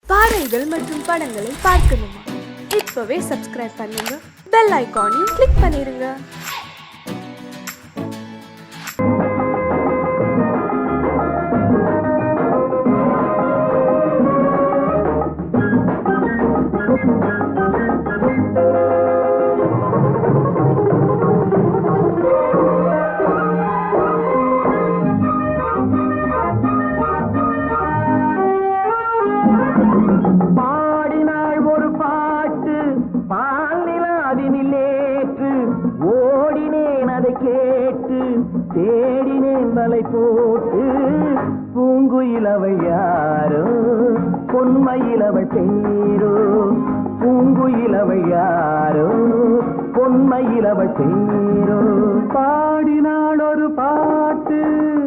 பாடல்கள் மற்றும் படங்களை பார்க்கணுமா? இப்பவே சப்ஸ்கிரைப் பண்ணுங்க, பெல் ஐகானையும் கிளிக் பண்ணிருங்க. தேடினேன் வலை போட்டு பூங்குயிலவை யாரோ பொன்மையிலவை பேரோ பூங்குயிலவை யாரோ பொன்மையிலவை பேரோ பாடினாள் ஒரு பாட்டு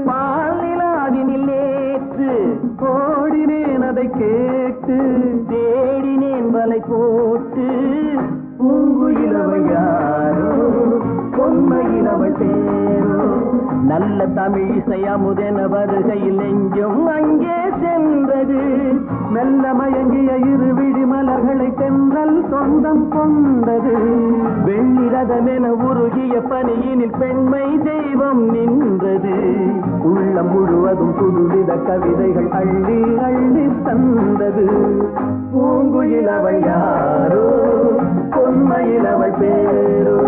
பாலிலாவினில் நேற்று ஓடினேன் அதை கேட்டு தேடினேன் வலை போட்டு பூங்குயிலவை யாரோ பொன்மையிலவை பேரோ நல்ல தமிழ் இசை அமுதென வருகையில் நெஞ்சும் அங்கே சென்றது. மெல்ல மயங்கிய இரு விழி மலர்களை தென்றல் சொந்தம் கொண்டது. வெள்ளிரதமென உருகிய பனியினில் பெண்மை தெய்வம் நின்றது. உள்ளம் முழுவதும் புதுவித கவிதைகள் அள்ளி அள்ளி தந்தது. பூங்குயில் அவள் யாரோ பொன்மையில் அவள் பேரோ.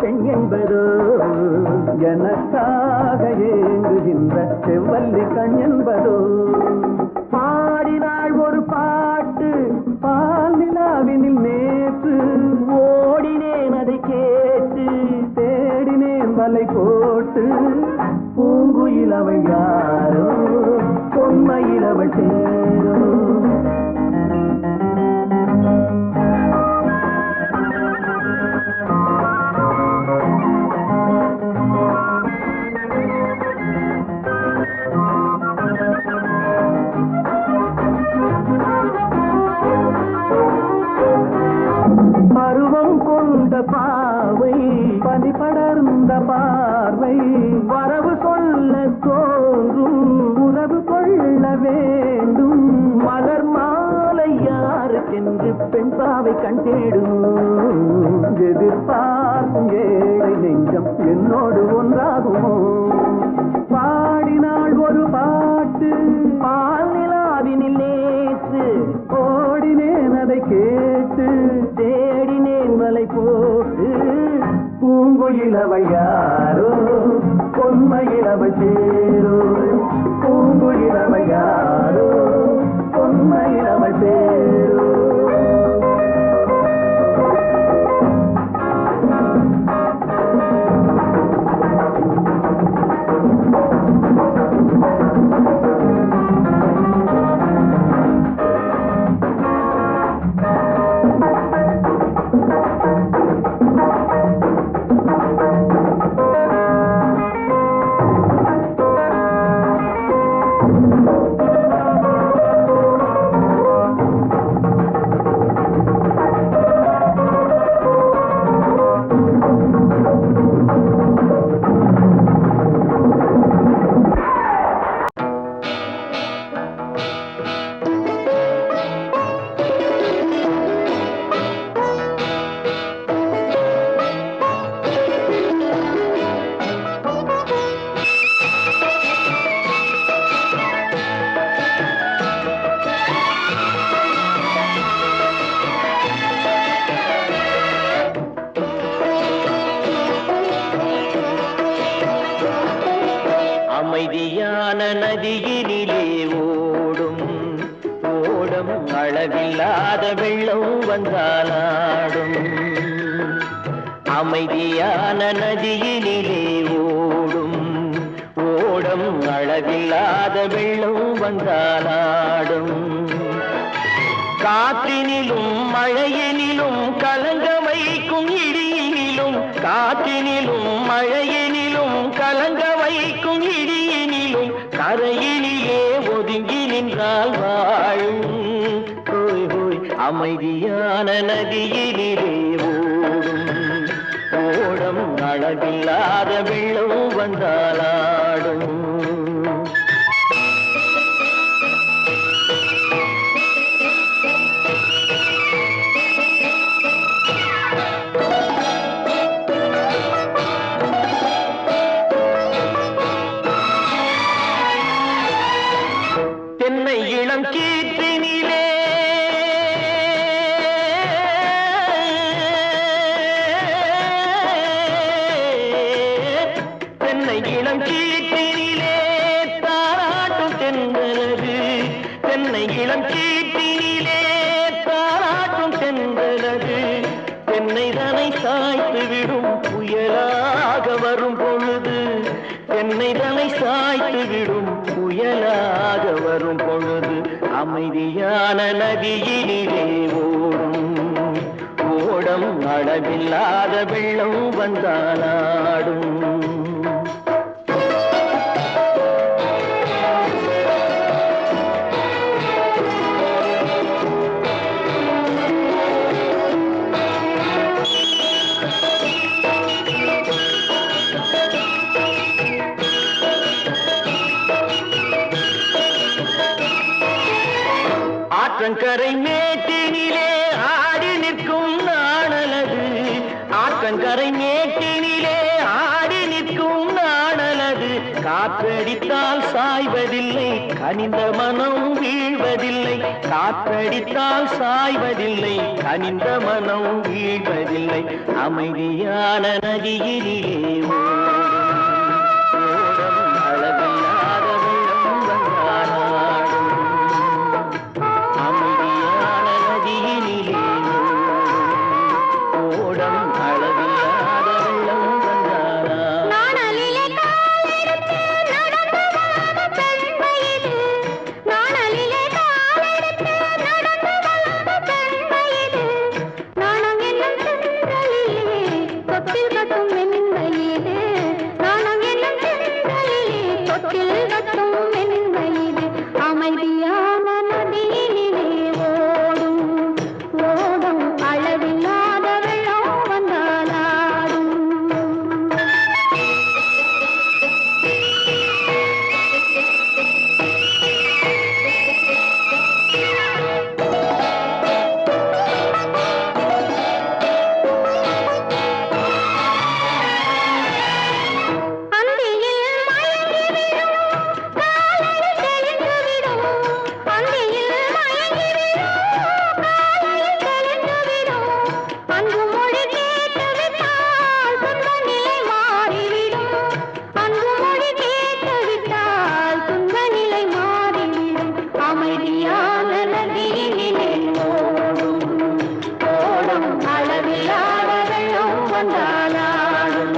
பெண் என்பதோ எனக்காக ஏங்குகின்ற செவ்வல்லி கண் என்பதோ. பாடினாள் ஒரு பாட்டு பால் நிலாவினில் நேற்று ஓடினேன் அதை கேட்டு தேடினேன் வலை போட்டு பூங்குயில் அவள் யாரோ பொன்மையில் அவள் பேரோ. பருவம் கொண்ட பாவை பனி படர்ந்த பார்வை வரவு சொல்ல தோன்றும் உறவு கொள்ள வேண்டும். மலர் மாலை யாருக்கென்று பெண் பாவை கண் தேடும். எதிர்பார்க்கும் ஏழை நெஞ்சம் என்னோடு ஒன்றாகுமோ. பாடினாள் ஒரு பாட்டு பால் நிலாவினில் நேற்று ஓடினேன் அதை கேட்டு தேடினேன் வலை போட்டு பூங்குயில் அவள் யாரோ பொன்மையில் அவள் பேரோ. பூங்குயில் அவள் யாரோ பொன்மையில் அவள் பேரோ. அமைதியான நதியினிலே ஓடும் ஓடும் அளவில்லாத வெள்ளம் வந்தாலாடும். அமைதியான நதியினிலே ஓடும் ஓடும் அளவில்லாத வெள்ளம் வந்தாலாடும். காற்றினிலும் மழையினிலும் கலங்க வைக்கும் இடியினிலும், காற்றினிலும் மழையினிலும் கலங்க வைக்கும் இடியினிலும் கரையினிலே ஒதுங்கி நின்றால் வாழும். ஹோய் ஹோய் அமைதியான நதியினிலே ஓடும் ஓடம் அளவில்லாத வெள்ளம் வந்தாலாடும். தென்னை இளம் கீற்றினிலே தென்னை இளம் கீற்றினிலே தாராட்டும் தென்றலது. தென்னை இளம் கீற்றினிலே தாராட்டும் தென்றலது. தென்னை தனை சாய்த்து விடும் புயலாக வரும் பொழுது, தென்னை தனை சாய்த்து விடும் புயலாக வரும் பொழுது அமைதியான நதியினிலே ஓடும் ஓடம் அளவில்லாத வெள்ளம் வந்தாலாடும். ஆற்றங்கரை மேட்டினிலே ஆடி நிற்கும் நாணலது. ஆற்றங்கரை மேட்டினிலே ஆடி நிற்கும் நாணலது. காற்றடித்தால் சாய்வதில்லை, கனிந்த மனம் வீழ்வதில்லை. காற்றடித்தால் சாய்வதில்லை, கனிந்த மனம் வீழ்வதில்லை. அமைதியான நதியினிலே ஓடும் அளவில்லாத வெள்ளம் வந்தாலாடும். அமைதியான நதியினிலே ஓடம் அளவில்லாத வெள்ளம் வந்தாலாடும். நாணலிலே காலெடுத்து நடந்து வளர்ந்த பெண்மையிது. நாணலிலே காலெடுத்து நடந்து வளர்ந்த பெண்மையிது. நாணம் என்னும் சென்றலிலே தொட்டில் கட்டும் மென்மையிது. நாணம் என்னும் சென்றலிலே தொட்டில் கட்டும் மென்மையிது. அமைதியான நதியினிலே ஓடும் ஓடும் அளவில்லாத வெள்ளம் வந்தாலாடும். அந்தியில் மயங்கிவிடும் காலையில் தெளிந்துவிடும். அந்தியில் மயங்கிவிடும் காலையில் தெளிந்துவிடும். அன்பு மொழி கேட்டுவிட்டால் துன்ப நிலை மாறிவிடும். அன்பு மொழி கேட்டுவிட்டால் துன்ப நிலை மாறிவிடும். அமைதியான நதியினிலே ஓடும் ஓடும் அளவில்லாத வெள்ளம் வந்தாலாடும்.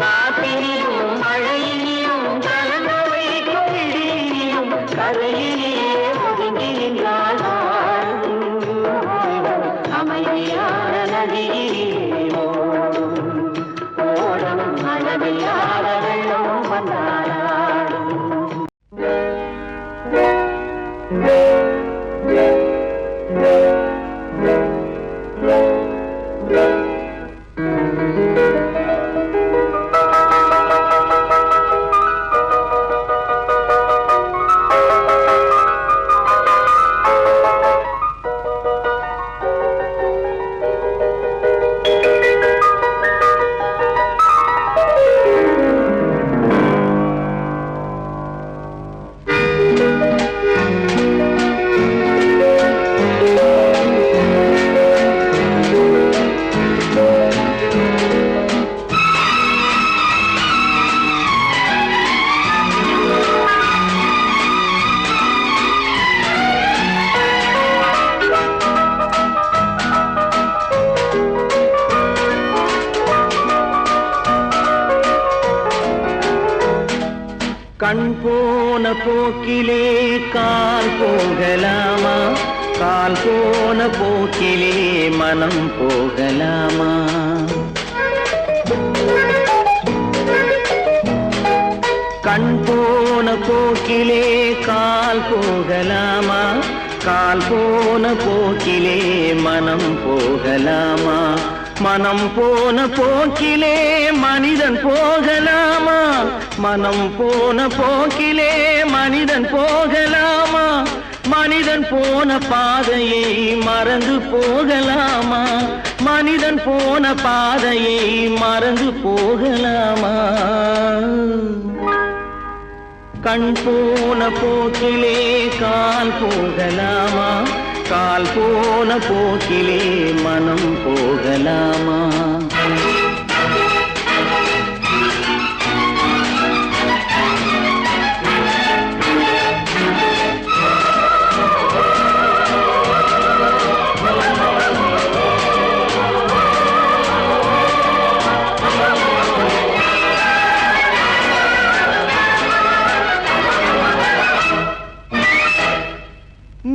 காற்றினிலும் மழையினிலும் கலங்க வைக்கும் இடியினிலும் கரையிலே ஒதுங்கி நின்றால் வாழும். அமைதியான நதியிலே ஓடும் ஓடம் அளவில்லாத வெள்ளம் வந்தாலாடும். கண் போன போக்கிலே கால் போகலாமா, கால் போன போக்கிலே மனம் போகலாமா? கண் போன போக்கிலே கால் போகலாமா, கால் போன போக்கிலே மனம் போகலாமா? மனம் போன போக்கிலே மனிதன் போகலாமா, மனம் போன போக்கிலே மனிதன் போகலாமா? மனிதன் போன பாதையை மறந்து போகலாமா, மனிதன் போன பாதையை மறந்து போகலாமா? கண் போன போக்கிலே கால் போகலாமா, கால் போன போக்கிலே மனம் போகலாமா?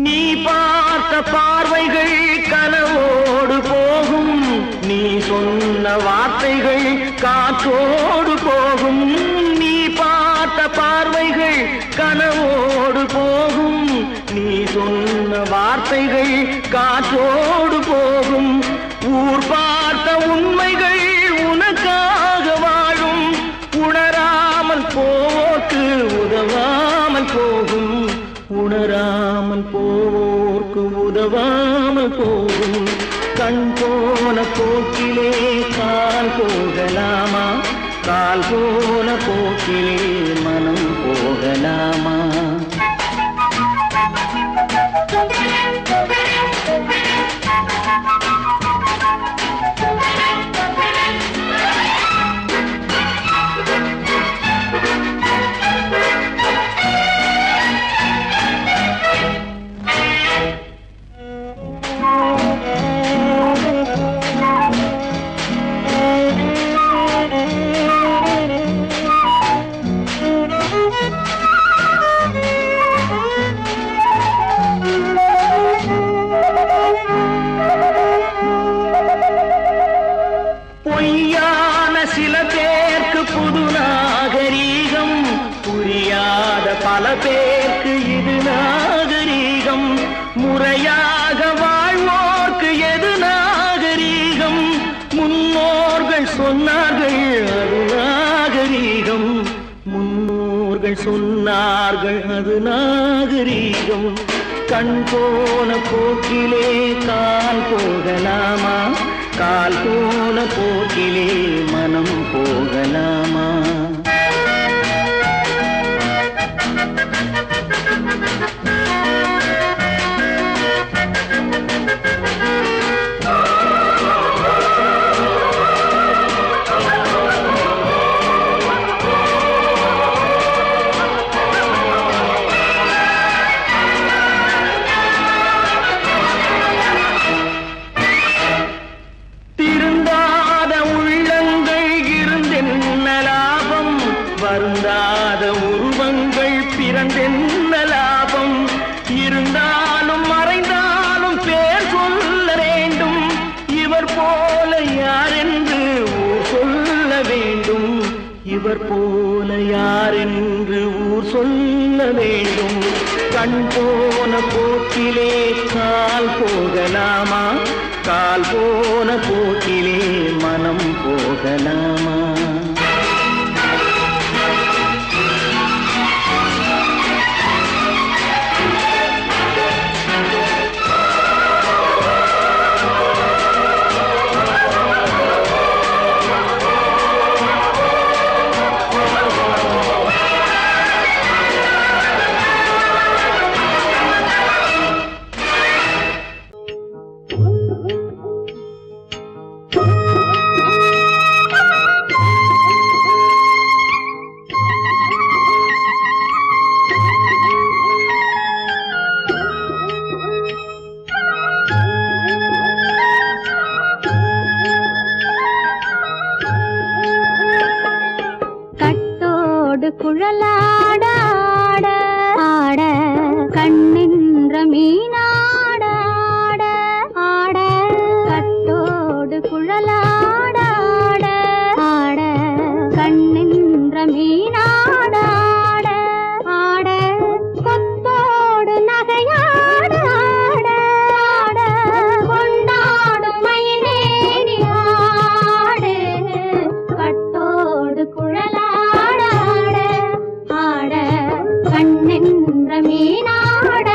நீ பார்த்த பார்வைகள் கனவோடு போகும், நீ சொன்ன வார்த்தைகள் காற்றோடு போகும். நீ பார்த்த பார்வைகள் கனவோடு போகும், நீ சொன்ன வார்த்தைகள் காற்றோடு போகும். ஊர் பார்த்த உண்மைகள் உனக்காக வாழும், உணராமல் போக்கு உதவாமல் போகும், உணராமல் போவோர்க்கு உதவாமல் போகும். கண் போன போக்கிலே கால் போகலாமா, கால் போன போக்கிலே மனம் போகலாமா? பொய்யான சில பேருக்கு புது நாகரீகம், புரியாத பல பேருக்கு இது நாகரீகம். முறையாக வாழ்வோர்க்கு எது நாகரீகம்? முன்னோர்கள் சொன்னார்கள் அது நாகரீகம், முன்னோர்கள் சொன்னார்கள் அது நாகரீகம். கண் போன போக்கிலே கால் போகலாமா, கால் போன போக்கிலே மனம் போகலாமா? திருந்தாத உள்ளங்கள் இருந்தென்ன லாபம், வருந்தாத உருவங்கள் பிறந்தென்ன லாபம்? இருந்தாலும் மறைந்தாலும் பேர் சொல்ல வேண்டும், இவர் போல யாரென்று ஊர் சொல்ல வேண்டும், இவர் போல யாரென்று ஊர் சொல்ல வேண்டும். கண் போன போக்கிலே கால் போகலாமா, கால் போன போக்கிலே மனம் போகலாமா? மீனாட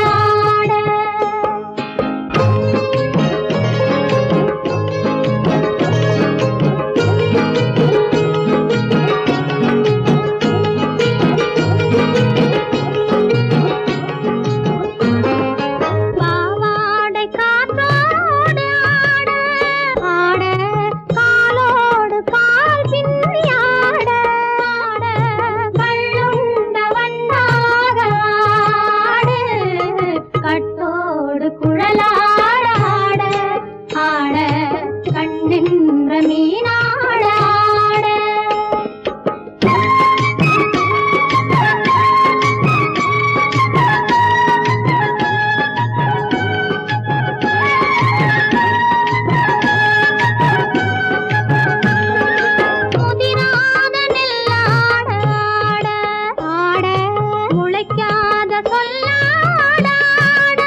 பாவாடை காற்றோடு ஆட ஆட காலோடு கால் பின்னி ஆட ஆட கள்ளுண்ட வண்ணாக ஆடு கட்டோடு குழலாட ஆட ஆட கண்ணின்ற மீனாட ஆட முதிராத நெல்லாட ஆட ஆட முளைக்காத சொல்லாட ஆட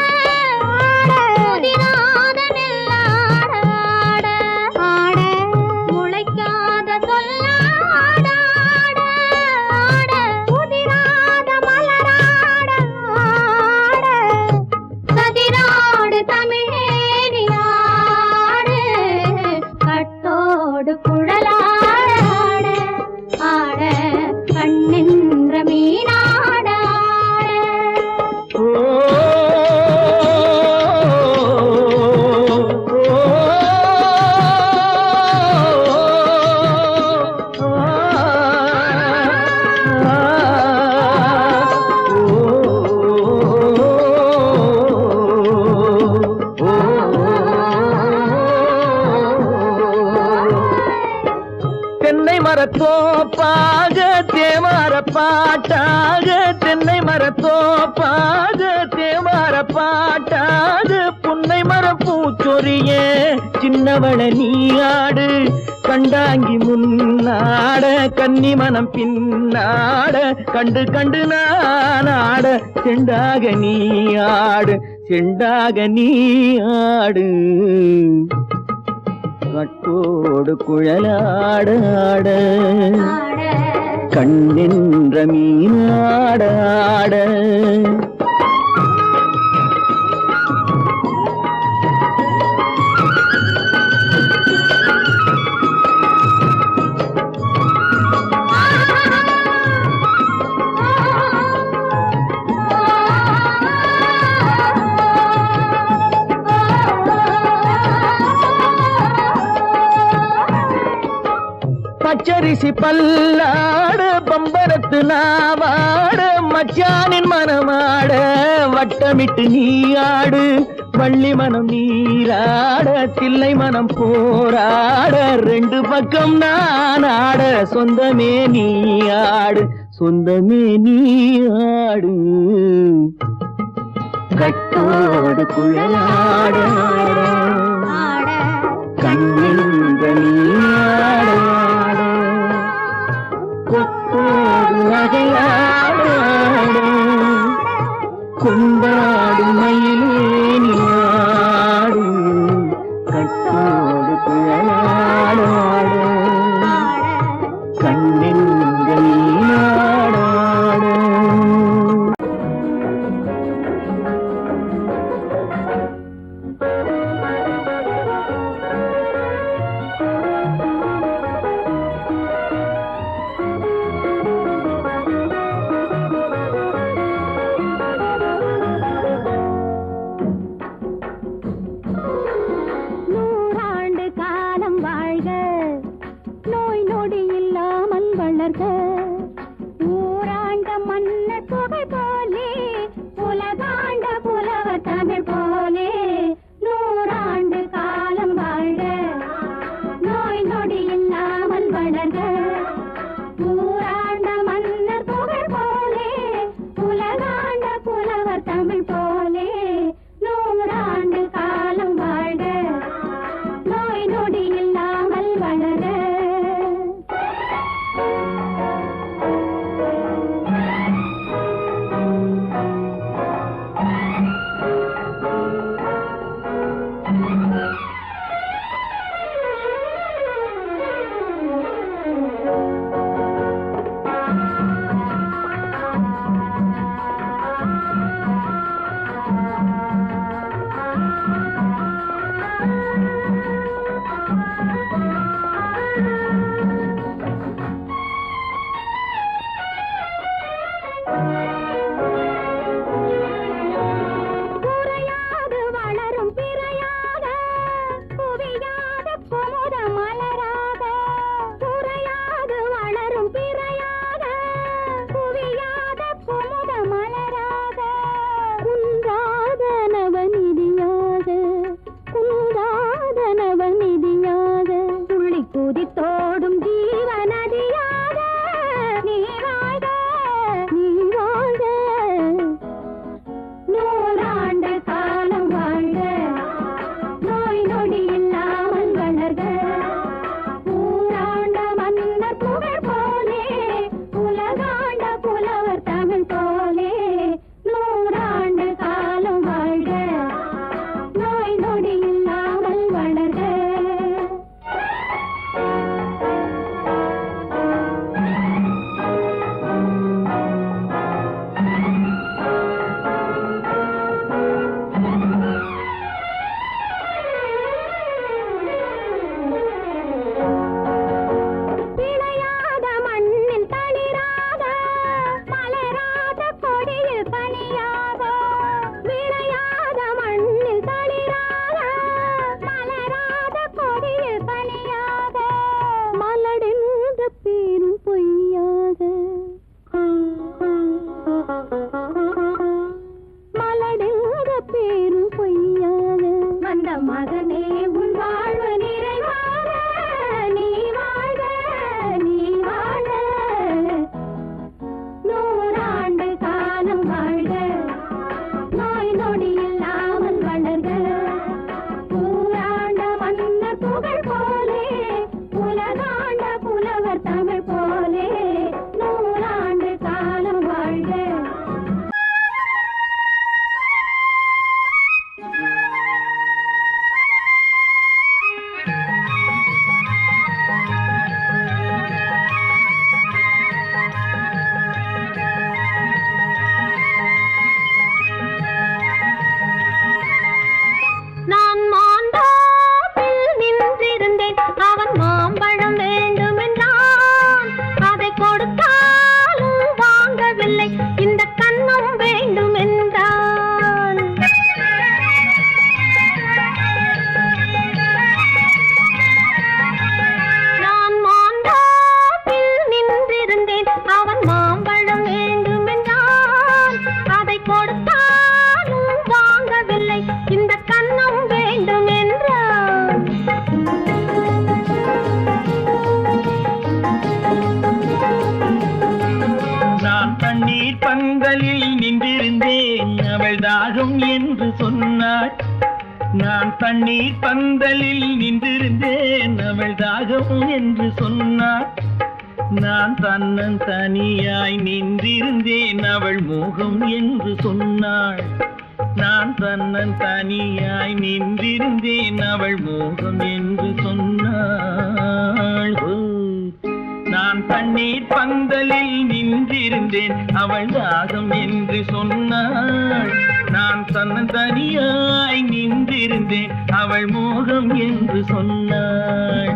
ஆட முதிராத நெல்லாட ஆட ஆட முளைக்காத சொல்லாட ஆட ஆட முதிராத மலராட ஆட கதிராடு தமிழேனி ஆடு கட்டோடு குழலாட ஆட கண்ணின்ற மீனாட தென்னை மரத்தோப்பாக தேமார பாட்டாக தென்னை மரத்தோப்பாக தேமார பாட்டாக புன்னை மரம் பூச்சொரிய சின்னவள நீயாடு கண்டாங்கி முன்னாட கன்னி மனம் பின்னாட கண்டு கண்டு நானாட செண்டாக நீயாடு செண்டாக நீயாடு கட்டோடு குழலாட ஆட கண்ணின்ற மீனாட ஆட பச்சரிசி பல்லாட பம்பரத்து நாவாட மச்சானின் மனமாட வட்டமிட்டு நீயாடு வள்ளி மனம் நீராட தில்லை மனம் போராட ரெண்டு பக்கம் நான் ஆட சொந்தமே நீயாடு சொந்தமே நீயாடு கட்டோடு குழலாட கண்ணின்ற நீயாட கொத்தோடு நகையாட கொண்டாடு மயிலேனியாடு கட்டோடு குழலாட கண்ணின்ற நீயாட நின்றிருந்தேன் அவள் தாகம் என்று சொன்னாள். நான் தண்ணீர் பந்தலில் நின்றிருந்தேன் அவள் தாகம் என்று சொன்னாள். நான் தன்னன் தனியாய் நின்றிருந்தேன் அவள் மோகம் என்று சொன்னாள். நான் தன்னன் தனியாய் நின்றிருந்தேன் அவள் மோகம் என்று சொன்னாள். நான் தண்ணீர் பந்தலில் நின்றிருந்தேன் அவள் தாகம் என்று சொன்னாள். நான் தன்னன் தனியாய் நின்றிருந்தேன் அவள் மோகம் என்று சொன்னாள்.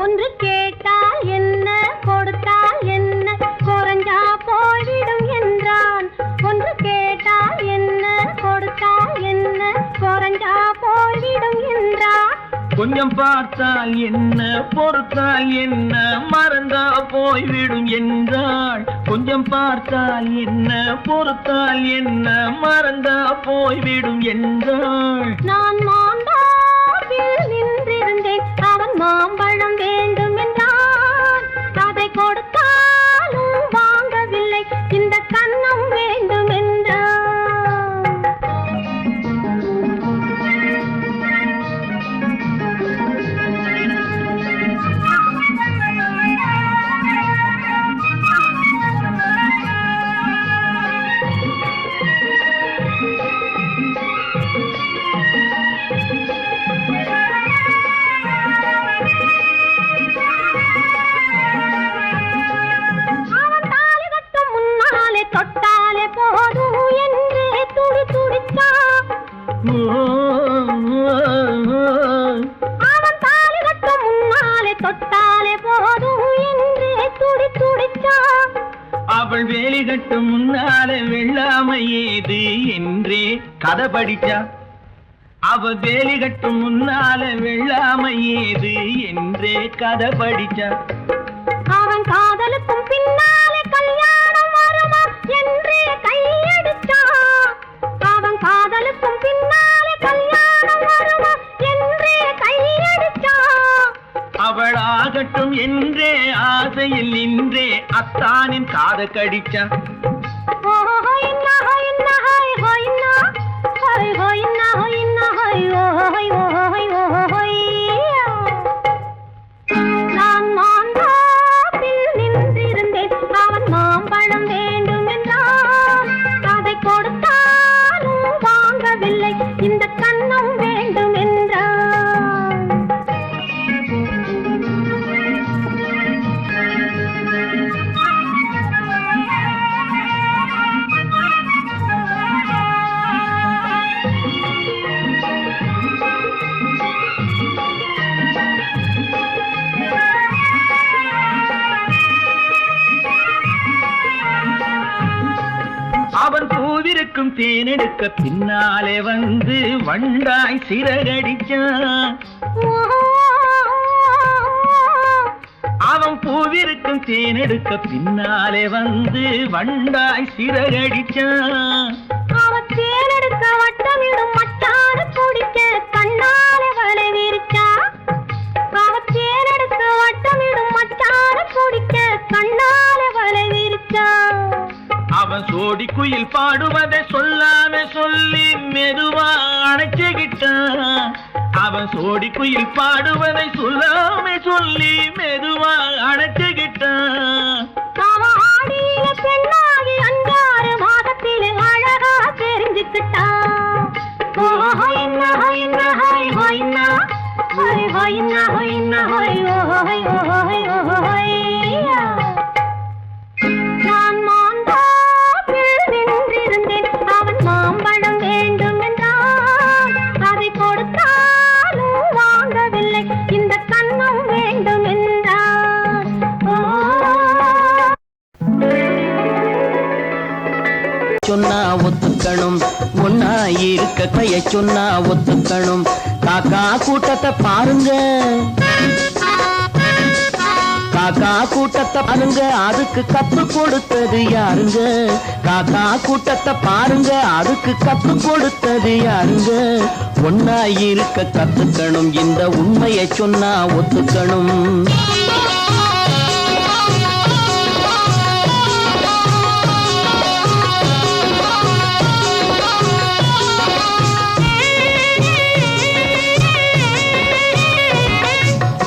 ஒன்று கேட்டால் என்ன கொடுத்தால் என்ன குறைஞ்சா போய்விடும் என்றான். ஒன்று கேட்டால் என்ன கொடுத்தால் என்ன குறைஞ்சா போய்விடும் என்றான். கொஞ்சம் பார்த்தால் என்ன பொறுத்தால் என்ன மறந்தா போய்விடும் என்றாள். கொஞ்சம் பார்த்தால் என்ன பொறுத்தால் என்ன மறந்தா போய்விடும் என்றாள். நான் மாந்தாவில் நின்றிருந்தேன் அவன் மாம்பழம் வேண்டும் என்றான். அதை கொடுத்தாலும் வாங்கவில்லை இந்த கன்னம் வேண்டும் என்றான். தொட்டாலே போதும் என்றே துடி துடித்தான். அவன் தாலி கட்டும் முன்னாலே தொட்டாலே போதும் என்றே துடி துடித்தான். அவள் வேலி கட்டும் முன்னாலே வெள்ளாமை ஏது என்றே கதை படிச்சா. அவள் வேலி கட்டும் முன்னாலே வெள்ளாமை ஏது என்றே கதை படிச்சா. அவன் காதலுக்கும் பின்னாலே கல்யாணம் வருமா என்றே கையடிச்சான். அவன் காதலுக்கும் பின்னாலே கல்யாணம் வருமா என்றே கையடிச்சான். அவள் ஆகட்டும் என்றே ஆசையில் நின்றே அத்தானின் காத கடிச்சா. நான் மாந்தாப்பில் நின்றிருந்தேன் அவன் மாம்பழம் வேண்டும் என்றான். அதை கொடுத்தாலும் வாங்கவில்லை இந்த கன்னம் வேண்டும் என்றான். அவன் பூவிருக்கும் தேனெடுக்க பின்னாலே வந்து வண்டாய் சிறகடிச்சான். அவன் பூவிருக்கும் தேனெடுக்க பின்னாலே வந்து வண்டாய் சிறகடிச்சான். அவன் தேனெடுக்க வட்டமிடும் மச்சான குடிக்க கண்ணாலே வலை விரிச்சா. அவன் தேனெடுக்க வட்டமிடும் மச்சான குடிக்க கண்ணாலே வலை விரிச்சா. அவன் சோடி குயில் பாடுவதை சொல்லாம சொல்லி மெதுவா அணைச்சுக்கிட்டான். அவன் சோடி குயில் பாடுவதை சொல்லாம சொல்லி மெதுவா அணைச்சுக்கிட்டான். அவன் ஆடிய பெண்ணாகி 5-6 மாதத்திலே அழகா தெரிஞ்சுக்கிட்டான். நான் மாந்தாப்பில் நின்றிருந்தேன் அவன் மாம்பழம் வேண்டும் என்றான். அதை கொடுத்தாலும் வாங்கவில்லை இந்த கன்னம் வேண்டும் என்றான். சொன்னா ஒத்துக்கணும், ஒன்னா இருக்க கைய சொன்னா ஒத்துக்கணும். காக்கா கூட்டத்தை பாருங்க, காக்கா கூட்டத்தை பாருங்க அதுக்கு கத்து கொடுத்தது யாருங்க? காக்கா கூட்டத்தை பாருங்க அதுக்கு கத்து கொடுத்தது யாருங்க? ஒன்னா இருக்க கத்துக்கணும், இந்த உண்மையை சொன்னா ஒத்துக்கணும்.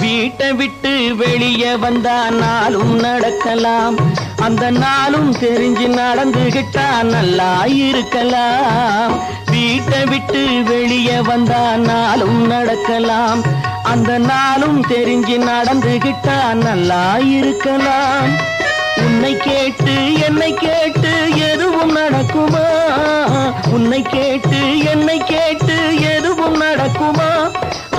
வீட்டை விட்டு வெளியே வந்தா நாளும் நடக்கலாம், அந்த நாளும் தெரிஞ்சு நடந்துகிட்டா நல்லா இருக்கலாம். வீட்டை விட்டு வெளியே வந்தா நாளும் நடக்கலாம், அந்த நாளும் தெரிஞ்சு நடந்துகிட்டா நல்லா இருக்கலாம். உன்னை கேட்டு என்னை கேட்டு எதுவும் நடக்குமா? உன்னை கேட்டு என்னை கேட்டு எதுவும் நடக்குமா?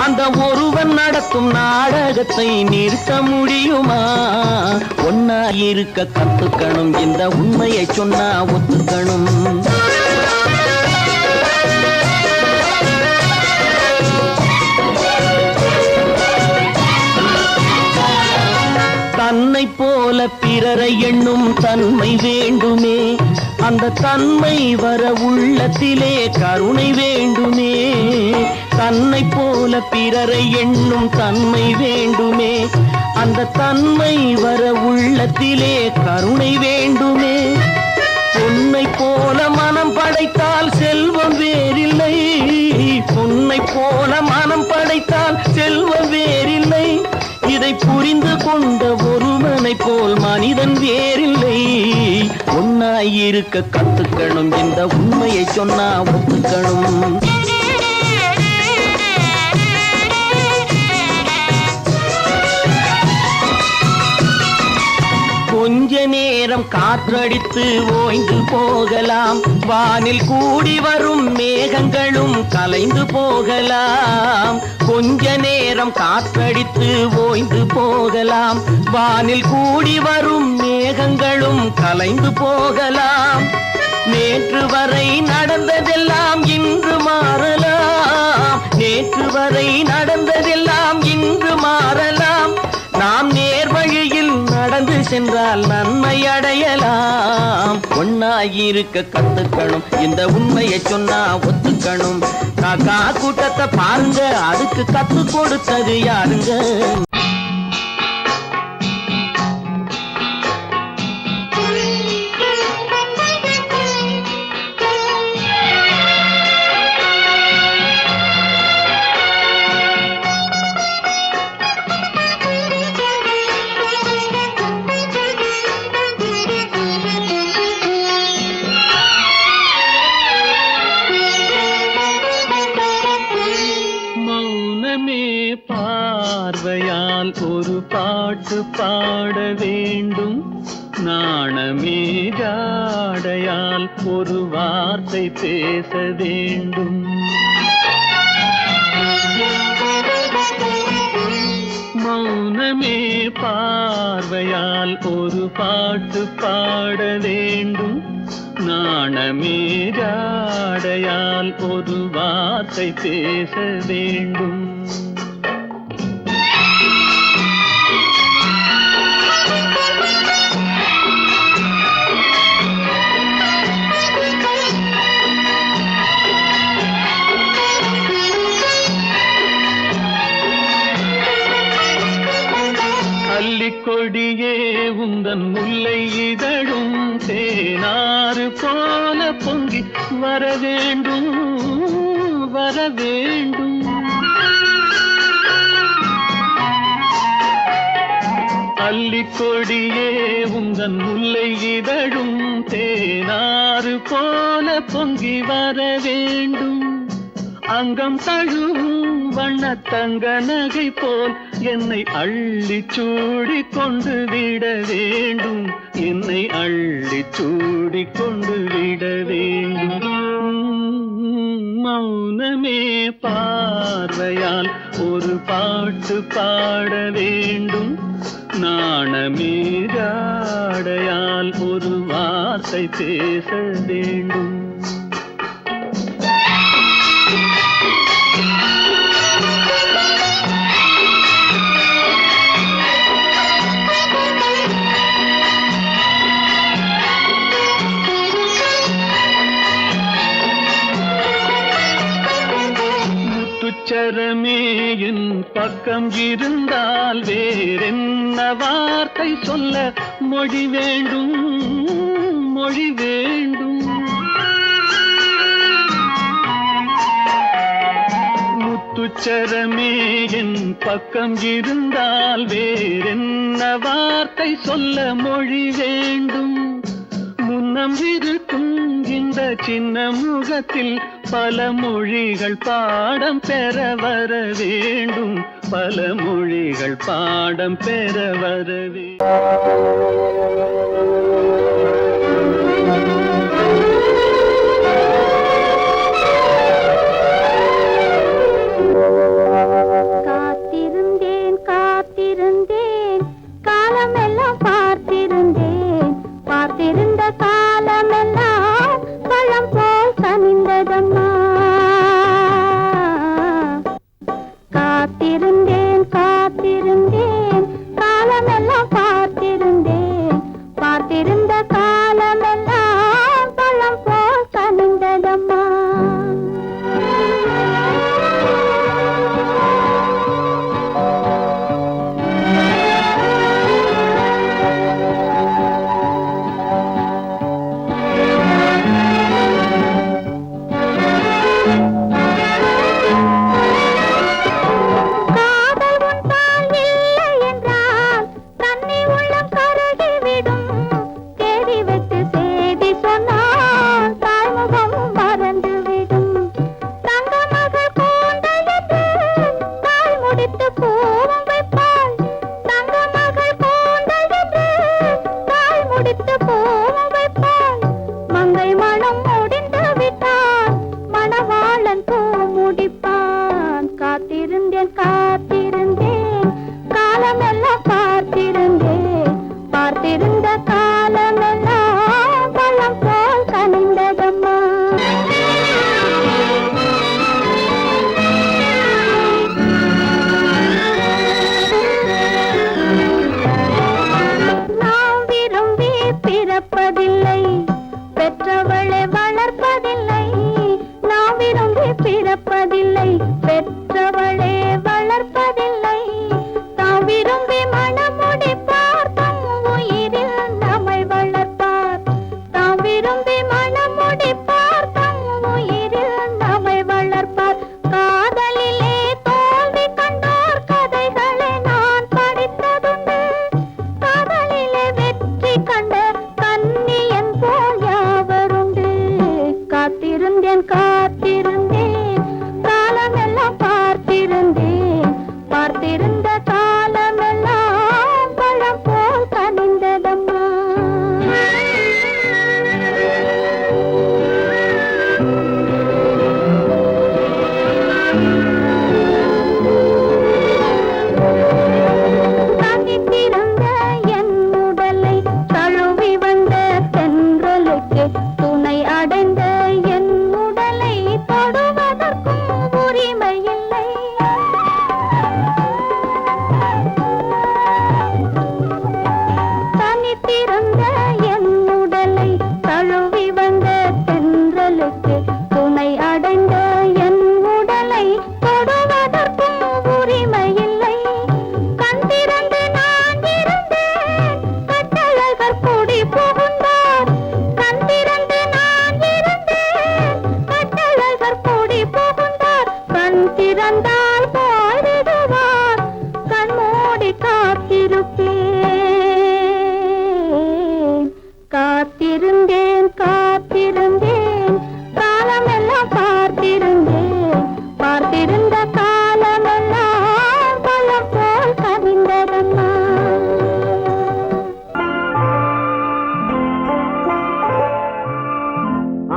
அந்த ஒருவன் நடத்தும் நாடகத்தை நிறுத்த முடியுமா? ஒன்னா இருக்க கத்துக்கணும், இந்த உண்மையை சொன்னா ஒத்துக்கணும். தன்னை போல பிறரை எண்ணும் தன்மை வேண்டுமே, அந்த தன்மை வர உள்ளத்திலே கருணை வேண்டுமே. தன்னை போல பிறரை எண்ணும் தன்மை வேண்டுமே, அந்த தன்மை வர உள்ளத்திலே கருணை வேண்டுமே. பொன்னை போல மனம் படைத்தால் செல்வம் வேறில்லை, பொன்னை போல மனம் படைத்தால் செல்வம் வேறில்லை. இதை புரிந்து கொண்ட ஒருவனை போல் மனிதன் வேறில்லை. ஒன்னாயிருக்க கத்துக்கணும், இந்த உண்மையை சொன்னா ஒத்துக்கணும். கொஞ்ச நேரம் காற்றடித்து ஓய்ந்து போகலாம், வானில் கூடி வரும் மேகங்களும் கலைந்து போகலாம். கொஞ்ச நேரம் காற்றடித்து ஓய்ந்து போகலாம், வானில் கூடி வரும் மேகங்களும் கலைந்து போகலாம். நேற்று வரை நடந்ததெல்லாம் இன்று மாறலாம், நேற்று வரை நடந்ததெல்லாம் இன்று மாறலாம். நாம் நேர் வழியில் நடந்து சென்றால் நன்மை அடையலாம். ஒன்னாயிருக்க கத்துக்கணும், இந்த உண்மையை சொன்னா ஒத்துக்கணும். காக்கா கூட்டத்தை பாருங்க அதுக்கு கத்து கொடுத்தது யாருங்க? பார்வையால் ஒரு பாட்டு பாட வேண்டும், நாணமே ஜாடையால் ஒரு வார்த்தை பேச வேண்டும். மௌனமே பார்வையால் ஒரு பாட்டு பாட வேண்டும், நாணமே ஜாடையால் ஒரு வார்த்தை பேச வேண்டும். கொடியே உந்தன் முல்லை இதழும் தேனாறு போல பொங்கி வர வேண்டும், வர வேண்டும். அல்லிக்கொடியே உந்தன் முல்லை இதழும் தேனாறு போல பொங்கி வர வேண்டும். அங்கம் தழுவும் வண்ணத்தங்க நகை போல் என்னை அள்ளி சூடி கொண்டு விட வேண்டும், என்னை அள்ளி சூடி கொண்டு விட வேண்டும். மௌனமே பார்வையால் ஒரு பாட்டு பாட வேண்டும், நாணமே ஜாடையால் ஒரு வார்த்தை பேச வேண்டும். முத்துச்சரமே என் பக்கம் இருந்தால் வேறென்ன வார்த்தை சொல்ல மொழி வேண்டும் மொழி வேண்டும். முத்துச்சரமே என் பக்கம் இருந்தால் வேறென்ன வார்த்தை சொல்ல மொழி வேண்டும். முன்னம் இருக்கும் இந்த சின்ன முகத்தில் பல மொழிகள் பாடம் பெற வர வேண்டும். பல மொழிகள் பாடம் பெற வர காத்திருந்தேன் காத்திருந்தேன் காலமெல்லாம் பார்த்திருந்தேன். பார்த்திருந்த காலமெல்லாம் பழம் போல் கனிந்ததம்மா. காத்திருந்தேன் காத்திருந்தேன் காலமெல்லாம் பார்த்திருந்தேன். பார்த்திருந்த காலமெல்லாம் பழம் போல் கனிந்ததம்மா. காத்திருந்தேன் காத்திருந்தேன் காலமெல்லாம் பார்த்திருந்தேன். பார்த்திருந்த காலமெல்லாம் பழம் போல் கனிந்ததம்மா. நாம் விரும்பி பிறப்பதில்லை, பெற்றவளை வளர்ப்பதில்லை. நாம் விரும்பி பிறப்பதில்லை, பெற்றவளே வளர்ப்பதில்லை. தாம் விரும்பி மனமுடிப்பார் தம் உயிரில் நம்மை வளர்ப்பார். தாம் விரும்பி மனமுடிப்பார் தம் உயிரில் நம்மை வளர்ப்பார். காதலிலே தோல்வி கண்டோர் கதைகளை நான் படித்ததுண்டு. காதலிலே வெற்றி கண்ட கன்னியன் போல் யாவருண்டு. காத்திருந்தேன் காத்திருந்தேன் காலமெல்லாம் பார்த்திருந்தேன். பார்த்திருந்த காலமெல்லாம் பழம் போல் கனிந்ததம்மா. தனித்திருந்த என் உடலை தழுவி வந்த தென்றலுக்கு துணை அடைந்த என் உடலை தொடுவதற்கும் உரிமை இல்லை. தனித்திருந்த என் உடலை தழுவி வந்த தென்றலுக்கு துணை அடைந்த என் உடலை தொடுவதற்கும் உரிமை இல்லை. கண் திறந்து நான் இருந்தேன், கட்டழகர் குடி புகுந்தார். கண் திறந்து நான் இருந்தேன், கட்டழகர் குடி புகுந்தார். கண் திறந்தால் போய்விடுவார், கண் மூடி காத்திருப்பேன். காத்திருந்தேன் காத்திருந்தேன் காலமெல்லாம் பார்த்திருந்தேன். பார்த்திருந்த காலமெல்லாம் பழம் போல் கனிந்ததம்மா.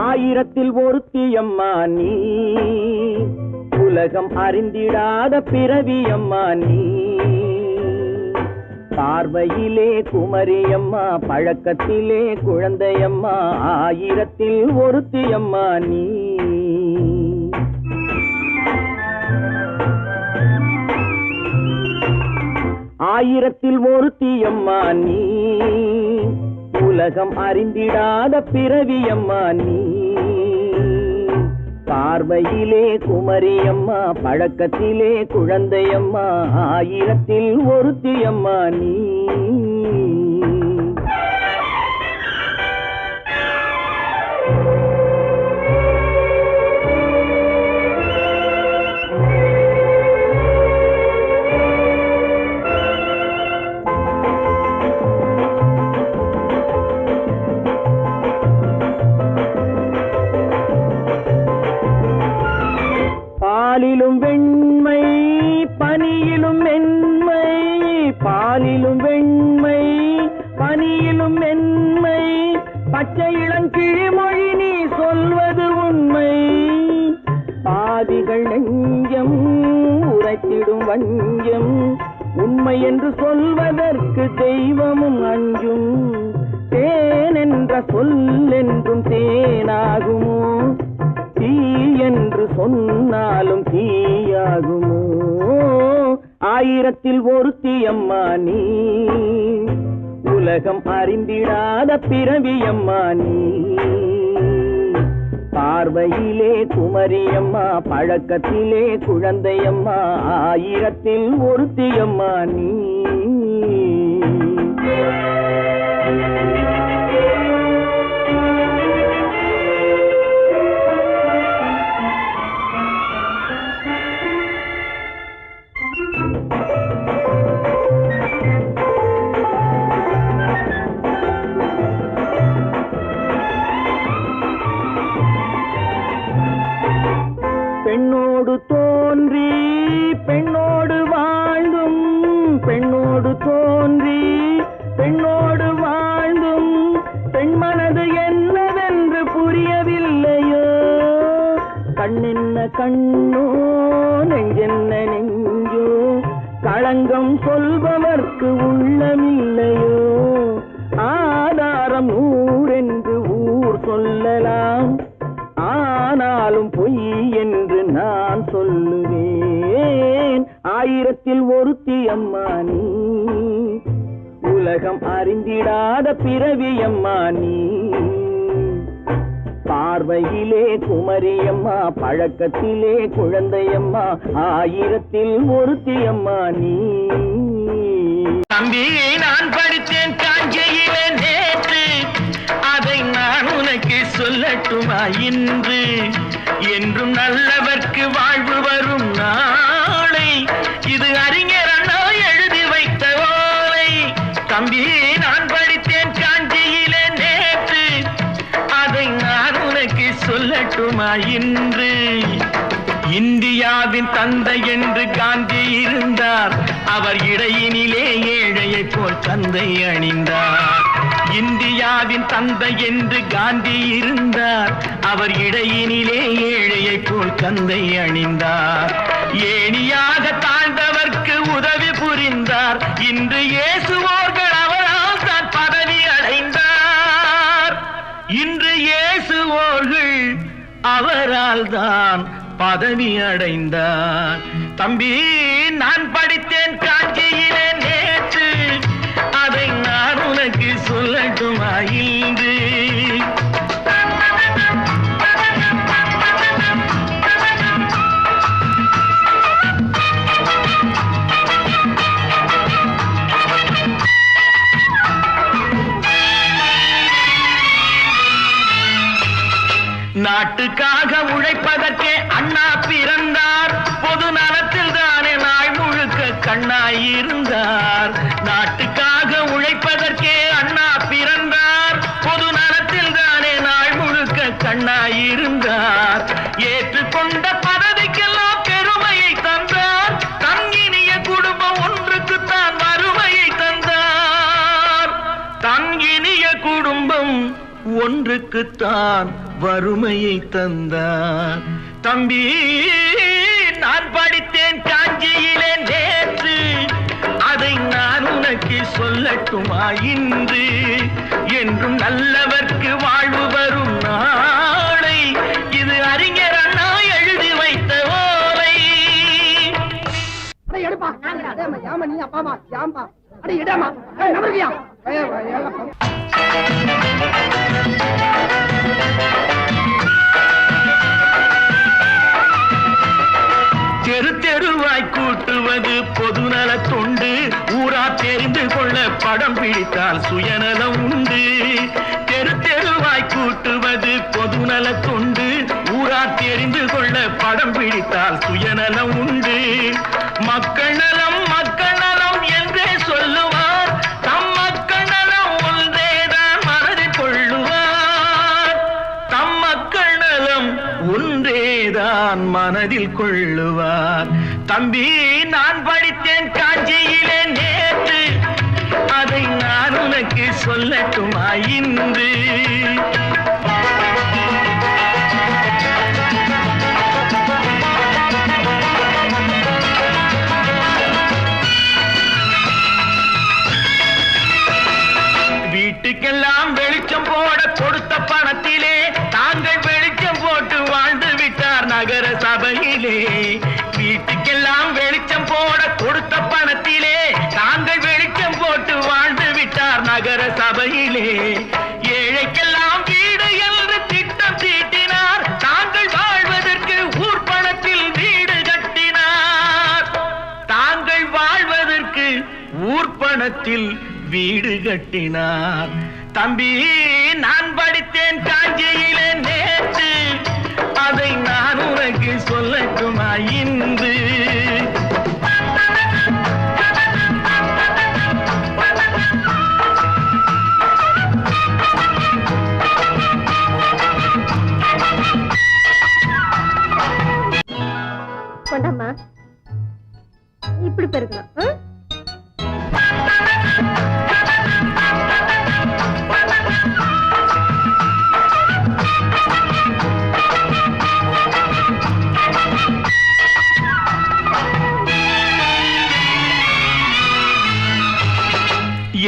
ஆயிரத்தில் ஒருத்தியம்மா நீ, உலகம் அறிந்திடாத பிறவியம்மா நீ. பார்வையிலே குமரியம்மா, பழக்கத்திலே குழந்தையம்மா. ஆயிரத்தில் ஒருத்தியம்மா நீ. ஆயிரத்தில் ஒருத்தியம்மா நீ, உலகம் அறிந்திடாத பிறவியம்மா நீ. பார்வையிலே குமரியம்மா, பழக்கத்திலே குழந்தையம்மா, ஆயிரத்தில் ஒருத்தியம்மா நீ. பாலிலும் வெண்மை பனியிலும் மென்மை, பாலிலும் வெண்மை பனியிலும் மென்மை, பச்சை இளங்கிழிமொழி நீ சொல்வது உண்மை. பாதிகள் நெஞ்சம் உரைத்திடும் வஞ்சம், உண்மை என்று சொல்வதற்கு தெய்வமும் அஞ்சும். தேன் என்ற சொல் என்றும் தேனாகுமோ, தீ என்று சொன்னாலும் தீயாகுமோ. ஆயிரத்தில் ஒருத்தியம்மா நீ, உலகம் அறிந்திடாத பிறவியம்மா நீ. பார்வையிலே குமரியம்மா, பழக்கத்திலே குழந்தையம்மா, ஆயிரத்தில் ஒருத்தியம்மா நீ. பெண்ணோடு தோன்றி பெண்ணோடு வாழ்ந்தும், பெண்ணோடு தோன்றி பெண்ணோடு வாழ்ந்தும், பெண்மனது என்னவென்று புரியவில்லையோ. கண்ணென்ன கண்ணோ நெஞ்சென்ன நெஞ்சோ, களங்கம் சொல்பவர்க்கு உள்ளமில்லையோ. ஆதாரம் ஊரென்று ஊர் சொல்லலாம், ஆனாலும் பொய் என்று நான் சொல்லுவேன். ஆயிரத்தில் ஒருத்தியம்மா நீ, உலகம் அறிந்திடாத பிறவியம்மா நீ. பார்வையிலே குமரியம்மா, பழக்கத்திலே குழந்தையம்மா, ஆயிரத்தில் ஒருத்தியம்மா நீ. தம்பி நான் படித்தேன் காஞ்சியிலே நேற்று, அதை நான் உனக்கு சொல்லட்டுமா இன்று. என்றும் நல்லவர்க்கு வாழ்வு வரும் நாளை, இது அறிஞர் அண்ணா எழுதி வைத்த ஓலை. தம்பி நான் படித்தேன் காஞ்சியிலே நேற்று, அதை நான் உனக்கு சொல்லட்டுமா இன்று. இந்தியாவின் தந்தை என்று காந்தி இருந்தார், அவர் இடையினிலே ஏழையை போல் தந்தை அணிந்தார். இந்தியாவின் தந்தை என்று காந்தி இருந்தார், அவர் இடையினிலே ஏழையை போல் தந்தை அணிந்தார். ஏணியாக தாழ்ந்தவர்க்கு உதவி புரிந்தார், இன்று இயேசுவோர்கள் அவரால் தான் பதவி அடைந்தார். இன்று இயேசுவோர்கள் அவரால் தான் பதவி அடைந்தார். தம்பி நான் படித்தேன் காஞ்சியிலே நேற்று, அதை நான் உனக்கு சொல்லட்டுமா இன்று. நாட்டுக்காக உழைப்பதற்கே அண்ணா பிறந்தார், பொது நலத்தில் தானே நாள் முழுக்க கண்ணாயிருந்தார். நாட்டுக்காக உழைப்பதற்கே அண்ணா பிறந்தார், பொது நலத்தில் தானே நாள் முழுக்க கண்ணாயிருந்தார். ஏற்றுக்கொண்ட பதவிக்கெல்லாம் பெருமையை தந்தார், தங்கினிய குடும்பம் ஒன்றுக்குத்தான் வறுமையை தந்தார். தங்கினிய குடும்பம் ஒன்றுக்குத்தான் வறுமையை தந்தார். தம்பி நான் படித்தேன் காஞ்சியிலே நேற்று, அதை நான் உனக்கு சொல்லட்டுமா இன்று. என்றும் நல்லவர்க்கு வாழ்வு வரும் நாளை, இது அறிஞர் அண்ணா எழுதி வைத்த ஓலை. படம் பிடித்தால் சுயநலம் உண்டு. தெரு தெருவாய் கூட்டுவது பொதுநல தொண்டு. ஊரார் தெரிந்து கொள்ள படம் பிடித்தால் சுயநலம் உண்டு. மக்கள் நலம் மக்கள் நலம் என்றே சொல்லுவார். தம் மக்கள் நலம் ஒன்றேதான் மனதில் கொள்ளுவார். தம் மக்கள் நலம் ஒன்றேதான் மனதில் கொள்ளுவார். தம்பி, நான் படித்தேன் காஞ்சியிலே நேற்று, அதை நான் உனக்கு சொல்லட்டுமா இன்று? வீட்டுக்கெல்லாம் வெளிச்சம் போட கொடுத்த பணத்திலே தாங்கள் வெளிச்சம் போட்டு வாழ்ந்து விட்டார் நகர சபையிலே. வீட்டுக்கெல்லாம் வெளிச்சம் போட கொடுத்த பணத்திலே தாங்கள் வெளிச்சம் போட்டு வாழ்ந்து விட்டார் நகர சபையிலே. ஏழைக்கெல்லாம் வீடு என்று திட்டம் தீட்டினார். தாங்கள் வாழ்வதற்கு ஊர் பணத்தில் வீடு கட்டினார். தாங்கள் வாழ்வதற்கு ஊர் பணத்தில் வீடு கட்டினார். தம்பி, நான் படித்தேன் காஞ்சியிலே நேற்று, அதை நான் உனக்கு சொல்லட்டுமா இன்று? கொண்டாம்மா, இப்படி பெருக்கணும்.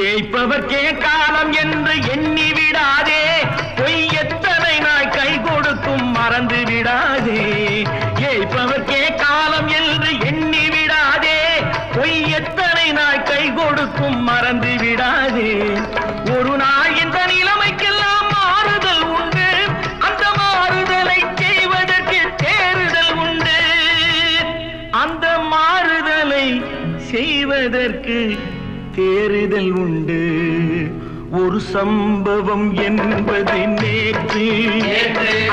ஏய்ப்பவர்க்கே காலம் என்று எண்ணி விடாதே. பொய் எத்தனை நாய் கை கொடுக்கும் மறந்து விடாதே. ஏய்ப்பவர்க்கே காலம் என்று எண்ணி விடாதே. பொய் எத்தனை நாய் கை கொடுக்கும் மறந்து விடாதே. ஒரு நாள் இந்த நிலைமைக்கெல்லாம் மாறுதல் உண்டு. அந்த மாறுதலை செய்வதற்கு தேறுதல் உண்டு. அந்த மாறுதலை செய்வதற்கு தேறுதல் உண்டு. ஒரு சம்பவம் என்பது நேற்று,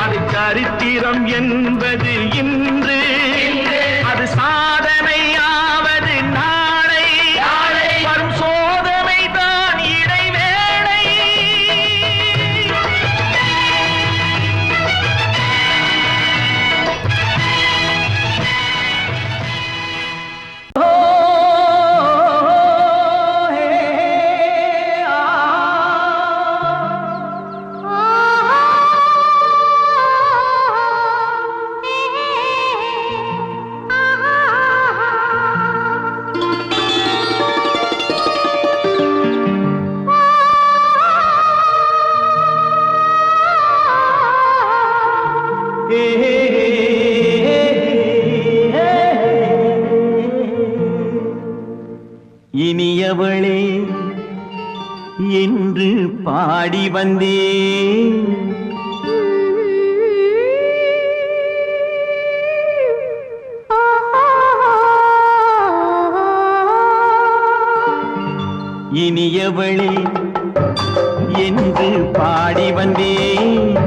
அது சரித்திரம் என்பது இன்று. அது சாதனையாவது நாளை, வரும் சோதனை தான் இடைவேளை. இனியவளே என்று பாடி வந்தேன். இனியவளே என்று பாடி வந்தேன்.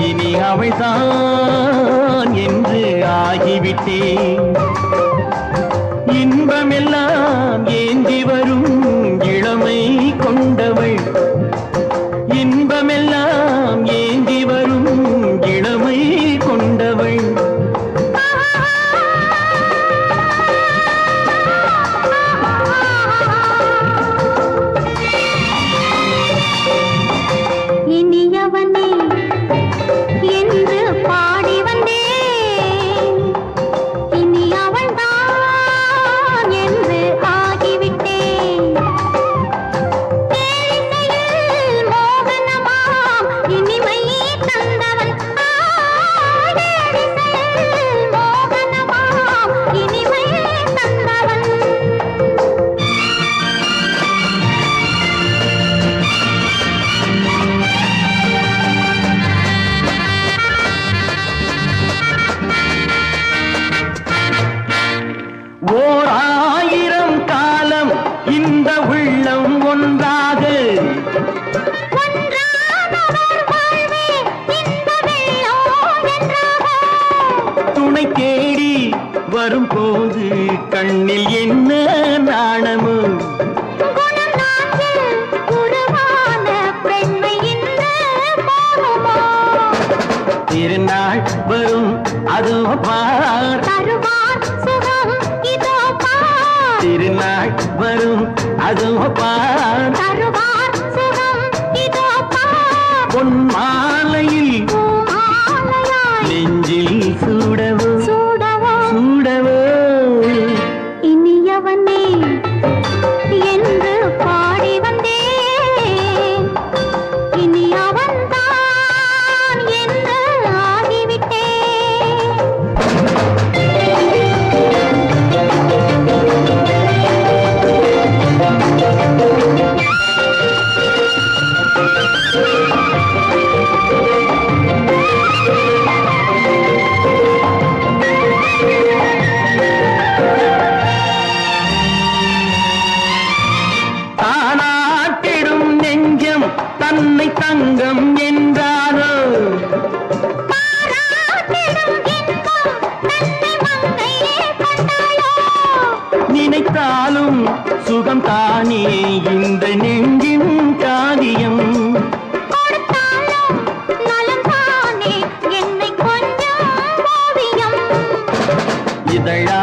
இனி அவள்தான் என்று ஆகிவிட்டேன். இன்பமெல்லாம் ஏந்தி வரும் இளமை கொண்டவள். இன்பமெல்லாம் ஏந்தி வரும் இளமை கொண்டவள். இனியவனே என்று பாடி வந்தேன். இனி அவள்தான் என்று உன்னை தேடி வரும்போது கண்ணில் என்ன நாணமோ குணம் நாட்டில் உருவான பெண்மை இந்த மோகமோ திருநாள் வரும் அதோ பார் தருவார் சுகம் இதோ பார் திருநாள் வரும் அதோ பார் தருவார் சுகம் இதோ பார் பொன் மாலையில் பூமாலையாய் நெஞ்சில் சூடவோ சூடவோ சூடவோ இனியவனே என்று பாடி வந்தேன் இனி அவன்தான் என்று ஆகிவிட்டேன் தானாட்டிடும் நெஞ்சம் தன்னை தங்கம் என்றாரோ பாராட்டிடும் இன்பம் தன்னை மங்கையே கண்டாயோ நினைத்தாலும் சுகம் தானே இந்த நெஞ்சின் காரியம் கொடுத்தாலும் நலம் தானே என்னை கொஞ்சம் ஓவியம் இதழா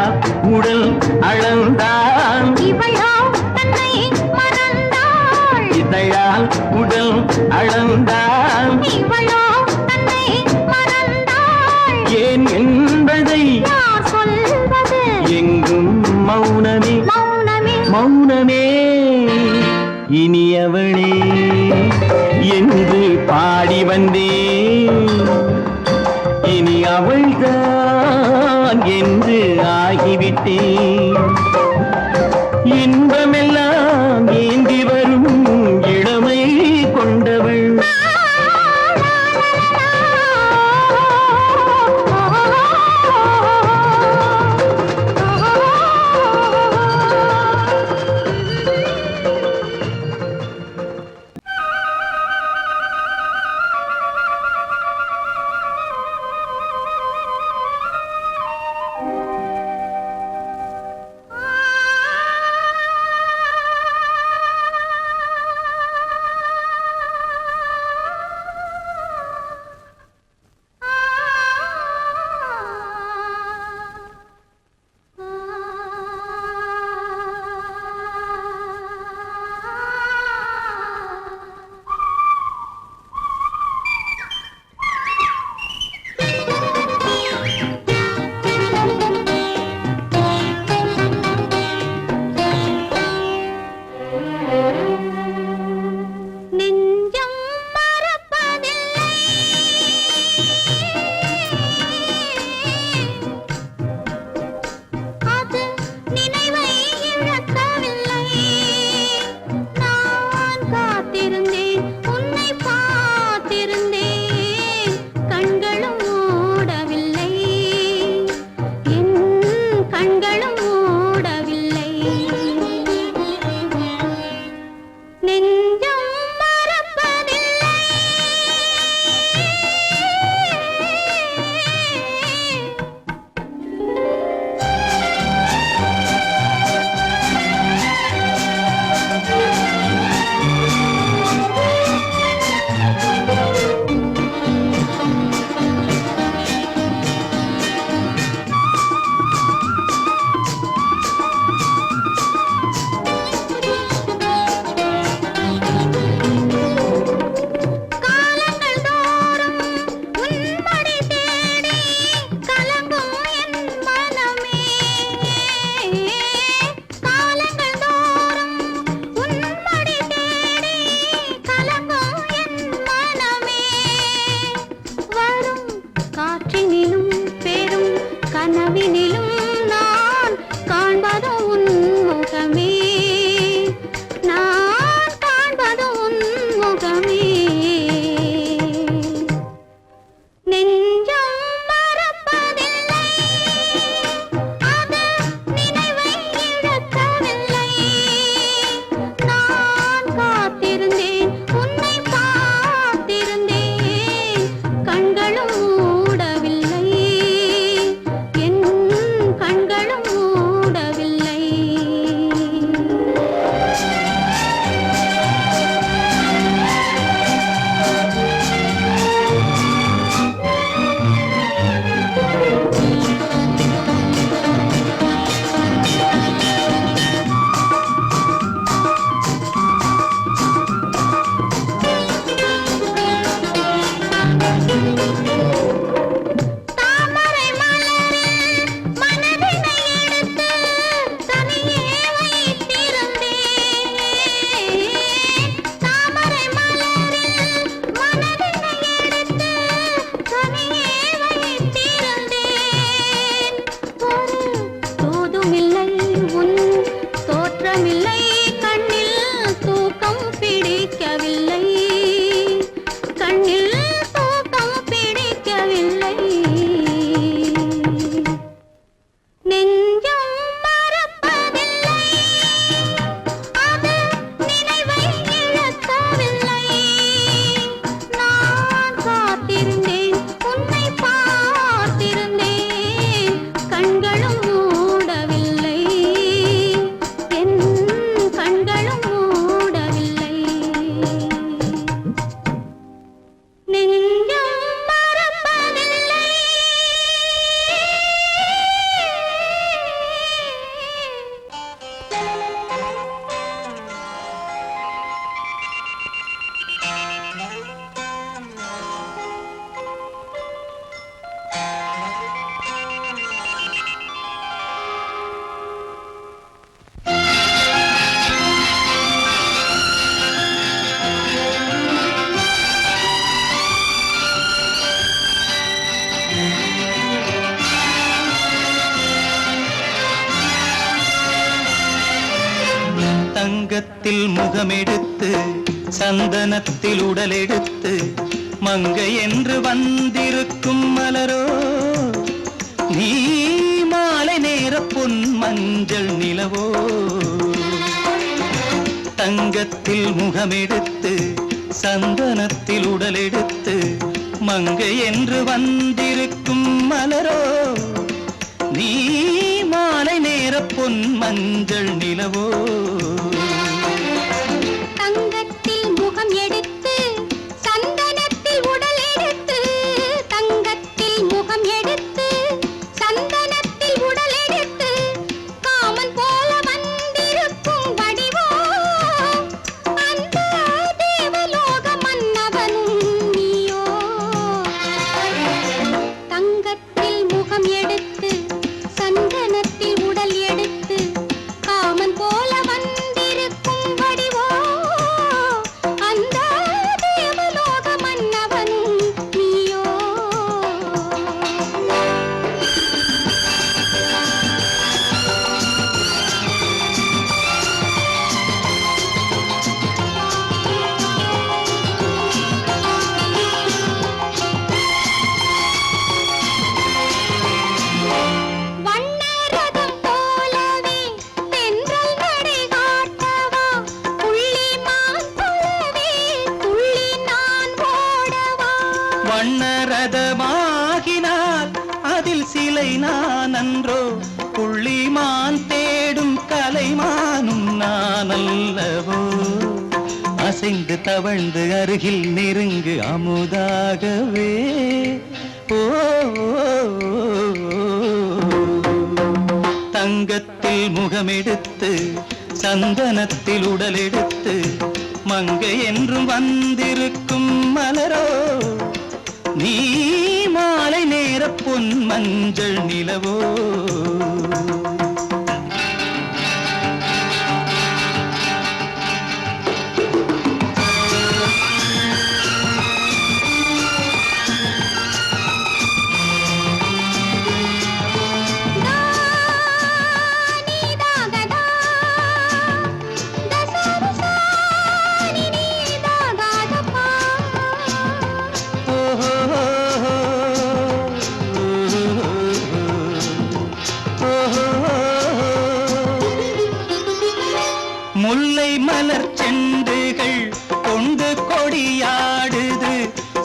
உடல் அளந்தான் இவளோ தன்னை மறந்தாள் இதழால் உடல் அளந்தான் இவளோ தன்னை மறந்தாள் ஏன் என்பதை யார் சொல்வது எங்கும் மௌனமே மௌனமே மௌனமே இனியவளே என்று பாடி வந்தேன் இனி அவள்தான் என்று ஆகிவிட்டேன் இன்பமெல்லாம் ஏந்தி வரும் இளமை கொண்டவள் நெஞ்சம் மறப்பதில்லை அது நினைவை இழக்கவில்லை நான் காத்திருந்தேன் உன்னை பார்த்திருந்தேன் கண்களும் மூடவில்லை என் கண்களும் மூடவில்லை நெஞ்சம் மறப்பதில்லை காலங்கள் தோறும் உன்மடி தேடி கலங்கும் என் மனமே காலங்கள் தோறும் உன்மடி தேடி கலங்கும் என் மனமே வரும் காற்றினிலும் பெரும் கனவினிலும் நான் காண்பது உன் முகமே நான் காண்பது உன் முகமே நெஞ்சம் மறப்பதில்லை அது நினைவை இழக்கவில்லை நான் காத்திருந்தேன் உன்னை பார்த்திருந்தேன் கண்களும் மூடவில்லை தங்கத்தில் முகமெடுத்து சந்தனத்தில் உடலெடுத்து மங்கை என்று வந்திருக்கும் மலரோ நீ மாலை நேர பொன் மஞ்சள் நிலவோ தங்கத்தில் முகமெடுத்து சந்தனத்தில் உடலெடுத்து மங்கை என்று வந்திருக்கும் மலரோ நீ மாலை நேர பொன் மஞ்சள் நிலவோ தங்கத்தில் முகம் எடுத்து சந்தனத்தில் உடல் எடுத்து தங்கத்தில் முகம் எடுத்து சந்தனத்தில் உடல் எடுத்து காமன் போல வந்திருக்கும் வடிவோ அந்த தேவலோக மன்னவனும் நீயோ தங்கத்தில் முகம் எடுத்து சந்தனத்தில் உடல் எடுத்து காமன் போல வந்திருக்கும் வடிவோ அந்த தேவலோக மன்னவனும் நீயோ வண்ணரதம் போலவே தென்றல் நடை காட்டவா புள்ளிமான் போலவே துள்ளி நான் ஓடவா வண்ணரதமாகினால் அதில் சிலை நான் அன்றோ புள்ளிமான் தேடும் கலைமானும் நான் அல்லவோ அசைந்து தவழ்ந்து அருகில் நெருங்கு அமுதாகவே ஓ தங்கத்தில் முகமெடுத்து சந்தனத்தில் உடலெடுத்து மங்கை என்றும் வந்திருக்கும் மலரோ நீ மாலை நேர பொன் மஞ்சள் நிலவோ நீதாகதா தசரசா நீதாகதப்பா முல்லை மலர் செண்டுகள் கொண்டு கொடியாடுது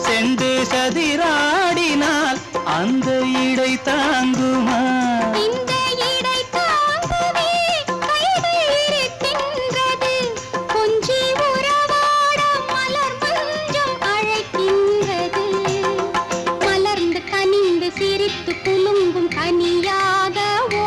செண்டு சதிராடினால் அந்த இடை தாங்குமா இந்த இடை தாங்கவே கைகள் இருக்கின்றது கொஞ்சி உறவாட மலர் மஞ்சம் அழைக்கின்றது மலர்ந்து கனிந்து சிரித்து குலுங்கும் கனியாகவோ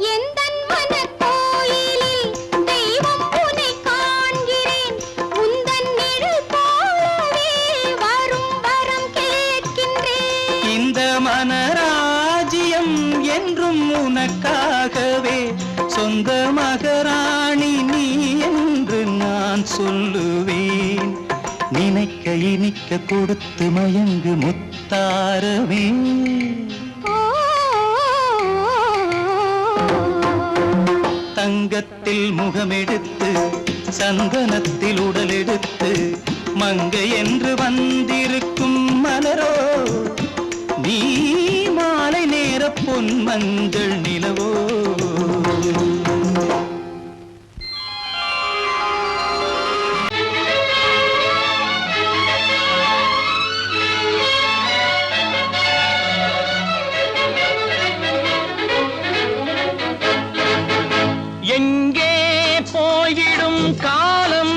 எந்தன் மனக்கோயிலில் தெய்வம் உன்னை காண்கிறேன் உந்தன் நிழல் போலவே வரும் வரம் கேட்கின்றேன் இந்த மனராஜ்யம் என்றும் உனக்காகவே சொந்த மகராணி நீ என்று நான் சொல்லுவேன் நினைக்க இனிக்க கொடுத்து மயங்கு முத்தாரவே தங்கத்தில் முகமெடுத்து சந்தனத்தில் உடலெடுத்து மங்கை என்று வந்திருக்கும் மலரோ நீ மாலை நேர பொன் மஞ்சள் நிலவோ எங்கே போய்விடும் காலம்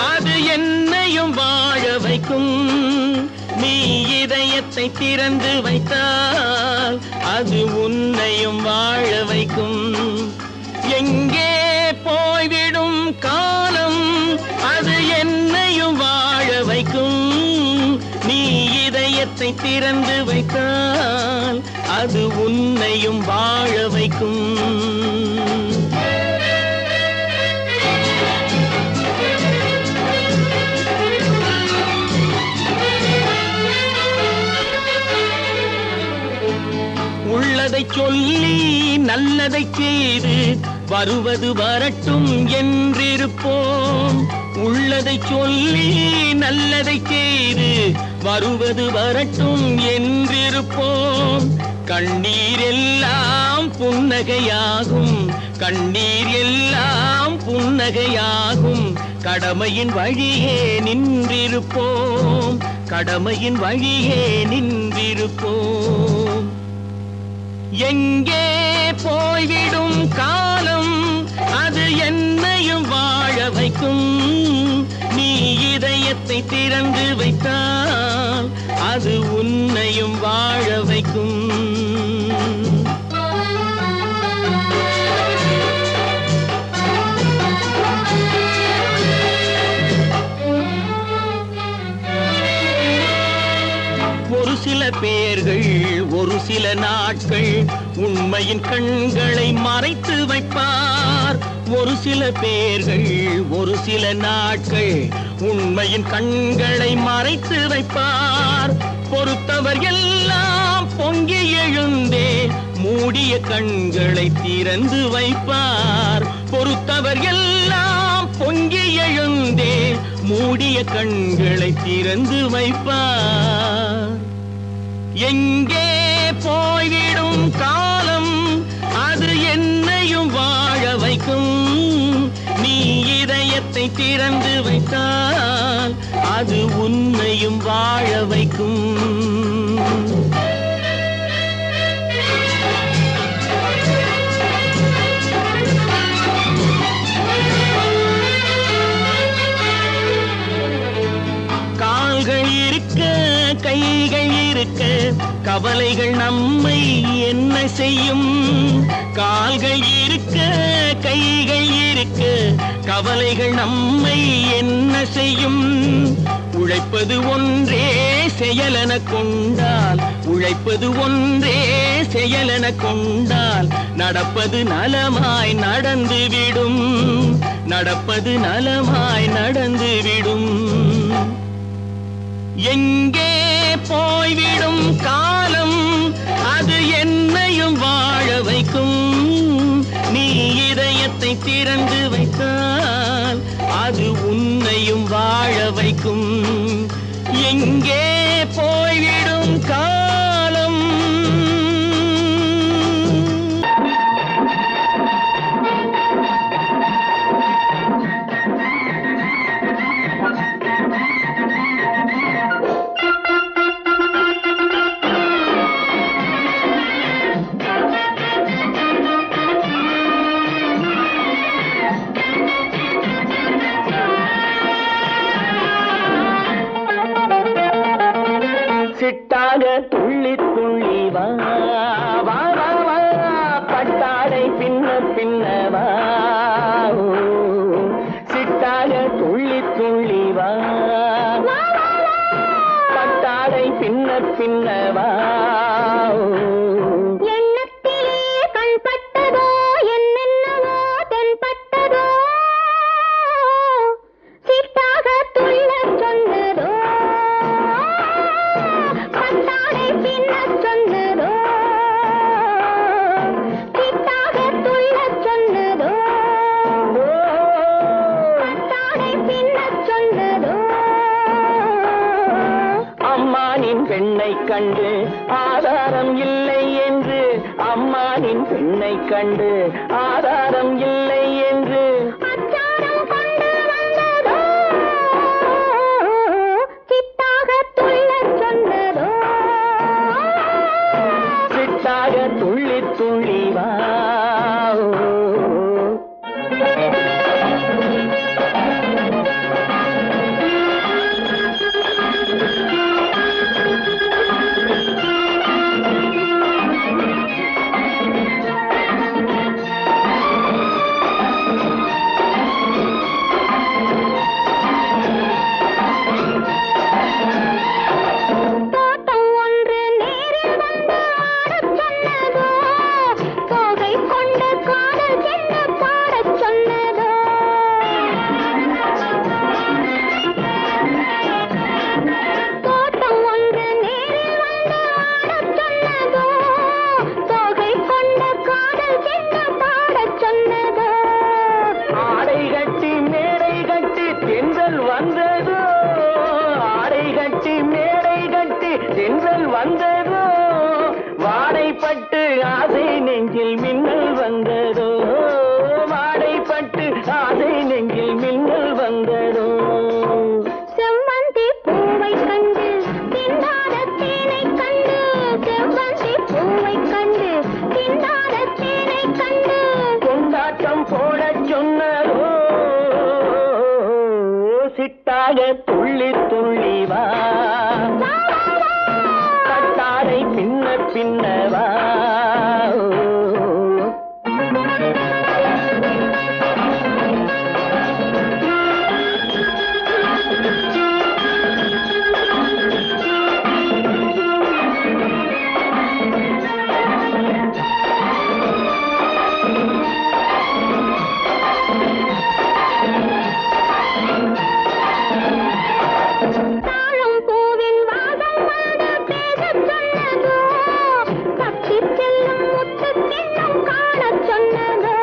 அது என்னையும் வாழ வைக்கும் நீ இதயத்தை திறந்து வைத்தால் அது உன்னையும் வாழ வைக்கும் எங்கே போய்விடும் காலம் அது என்னையும் வாழ வைக்கும் நீ இதயத்தை திறந்து வைத்தால் அது உன்னையும் வாழ வைக்கும் உள்ளதை சொல்லி நல்லதை செய்து வருவது வரட்டும் என்றிருப்போம். உள்ளதை சொல்லி நல்லதை செய்து வருவது வரட்டும் என்றிருப்போம். கண்ணீர் எல்லாம் புன்னகையாகும், கண்ணீர் எல்லாம் புன்னகையாகும். கடமையின் வழியே நின்றிருப்போம், கடமையின் வழியே நின்றிருப்போம். எங்கே போய்விடும் காலம் அது என்னையும் வாழ வைக்கும். நீ இதயத்தை திறந்து வைத்தால் அது உன்னையும் வாழ வைக்கும். ஒரு சில பேர்கள் ஒரு சில நாட்கள் உண்மையின் கண்களை மறைத்து வைப்பார். ஒரு சில பேர்கள் ஒரு சில நாட்கள் உண்மையின் கண்களை மறைத்து வைப்பார். பொறுத்தவர் எல்லாம் பொங்கி எழுந்தே மூடிய கண்களை திறந்து வைப்பார். பொறுத்தவர் எல்லாம் பொங்கி எழுந்தே மூடிய கண்களை திறந்து வைப்பார். எங்கே போய்விடும் காலம் அது என்னையும் வாழ வைக்கும். நீ இதயத்தை திறந்து வைத்தால் அது உன்னையும் வாழ வைக்கும். கால்கள் இருக்க கைகள் இருக்க கவலைகள் நம்மை என்ன செய்யும். கால்கள் இருக்க கைகள் இருக்க கவலைகள் நம்மை என்ன செய்யும். உழைப்பது ஒன்றே செயலென கொண்டால், உழைப்பது ஒன்றே செயலென கொண்டால் நடப்பது நலமாய் நடந்துவிடும், நடப்பது நலமாய் நடந்துவிடும். எங்கே போய்விடும் காலம் அது என்னையும் வாழ வைக்கும். நீ இதயத்தை திறந்து வைத்தால் அது உன்னையும் வாழ வைக்கும். எங்கே போய்விடும் காலம். சிட்டாக துள்ளி துள்ளி வா வா வா வா, பட்டாடை பின்ன பின்ன வா. சிட்டாக துள்ளி துள்ளி வா, பட்டாடை பின்ன பின்ன வா. எண்ணத்திலே கண்பட்டதோ என்னென்னவோ தென்பட்டதோ, சிட்டாக துள்ளச் சொன்னதோ, பட்டாடை பின்னச் சொன்னதோ, சிட்டாக துள்ளச் சொன்னதோ, பட்டாடை பின்னச் சொன்னதோ. அம்மானின் பெண்ணை கண்டு ஆதாரம் இல்லை என்று, அம்மானின் பெண்ணை கண்டு ஆதாரம் இல்லை என்று அச்சாரம் கொண்டு வந்ததோ, சிட்டாக துள்ளச் சொன்னதோ. சிட்டாக துள்ளி துள்ளி வா. வாடைப்பட்டு ஆசை நெஞ்சில் மின்னல் வந்ததோ வாடைப்பட்டு ஆசை நெஞ்சில் மின்னல் வந்ததோ செவ்வந்தி பூவை கண்டு திண்டாத தேனை கண்டு செவ்வந்தி பூவை கண்டு திண்டாத தேனை கண்டு கொண்டாட்டம் போடச் சொன்னதோ சிட்டாக துள்ளி துள்ளி வா கட்டாரை பின்ன பின்னவா தாழம் பூவின் வாசம் வந்து பேசச் சொன்னதோ தப்பிச் செல்லும் முத்துக் கிண்ணம் காணச் சொன்னதோ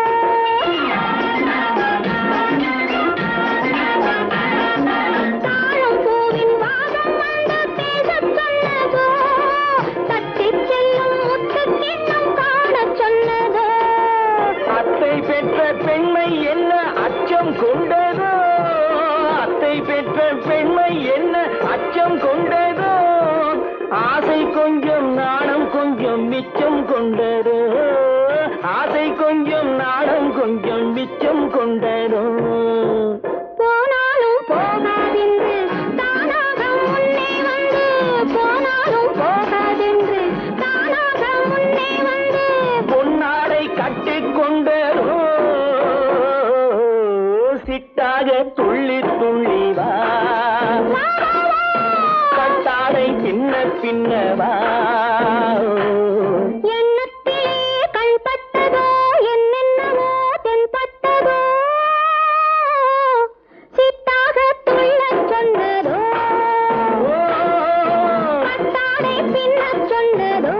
தாழம் பூவின் வாசம் வந்து பேசச் சொன்னதோ தப்பிச் செல்லும் முத்துக் கிண்ணம் காணச் சொன்னதோ அத்தை பெற்ற பெண்மை என்ன அச்சம் கொண்டதோ அத்தை பெற்ற பெண்மை என்ன அச்சம் கொண்டதோ ஆசை கொஞ்சம் நாணம் கொஞ்சம் மிச்சம் கொண்டதோ ஆசை கொஞ்சம் நாணம் கொஞ்சம் மிச்சம் கொண்டதோ போனாலும் போகாதென்று தானாக முன்னே வந்து போனாலும் போகாதென்று தானாக முன்னே வந்து பொன்னாடை கட்டிக்கொண்டதோ சிட்டாக துள்ளி துள்ளி வா கட்டாடை பின்ன பின்னவா எண்ணத்திலே கண்பட்டதோ என்னென்னவோ தென்பட்டதோ சித்தாக துள்ளச் சொன்னதோ கட்டாடை பின்னச் சொன்னதோ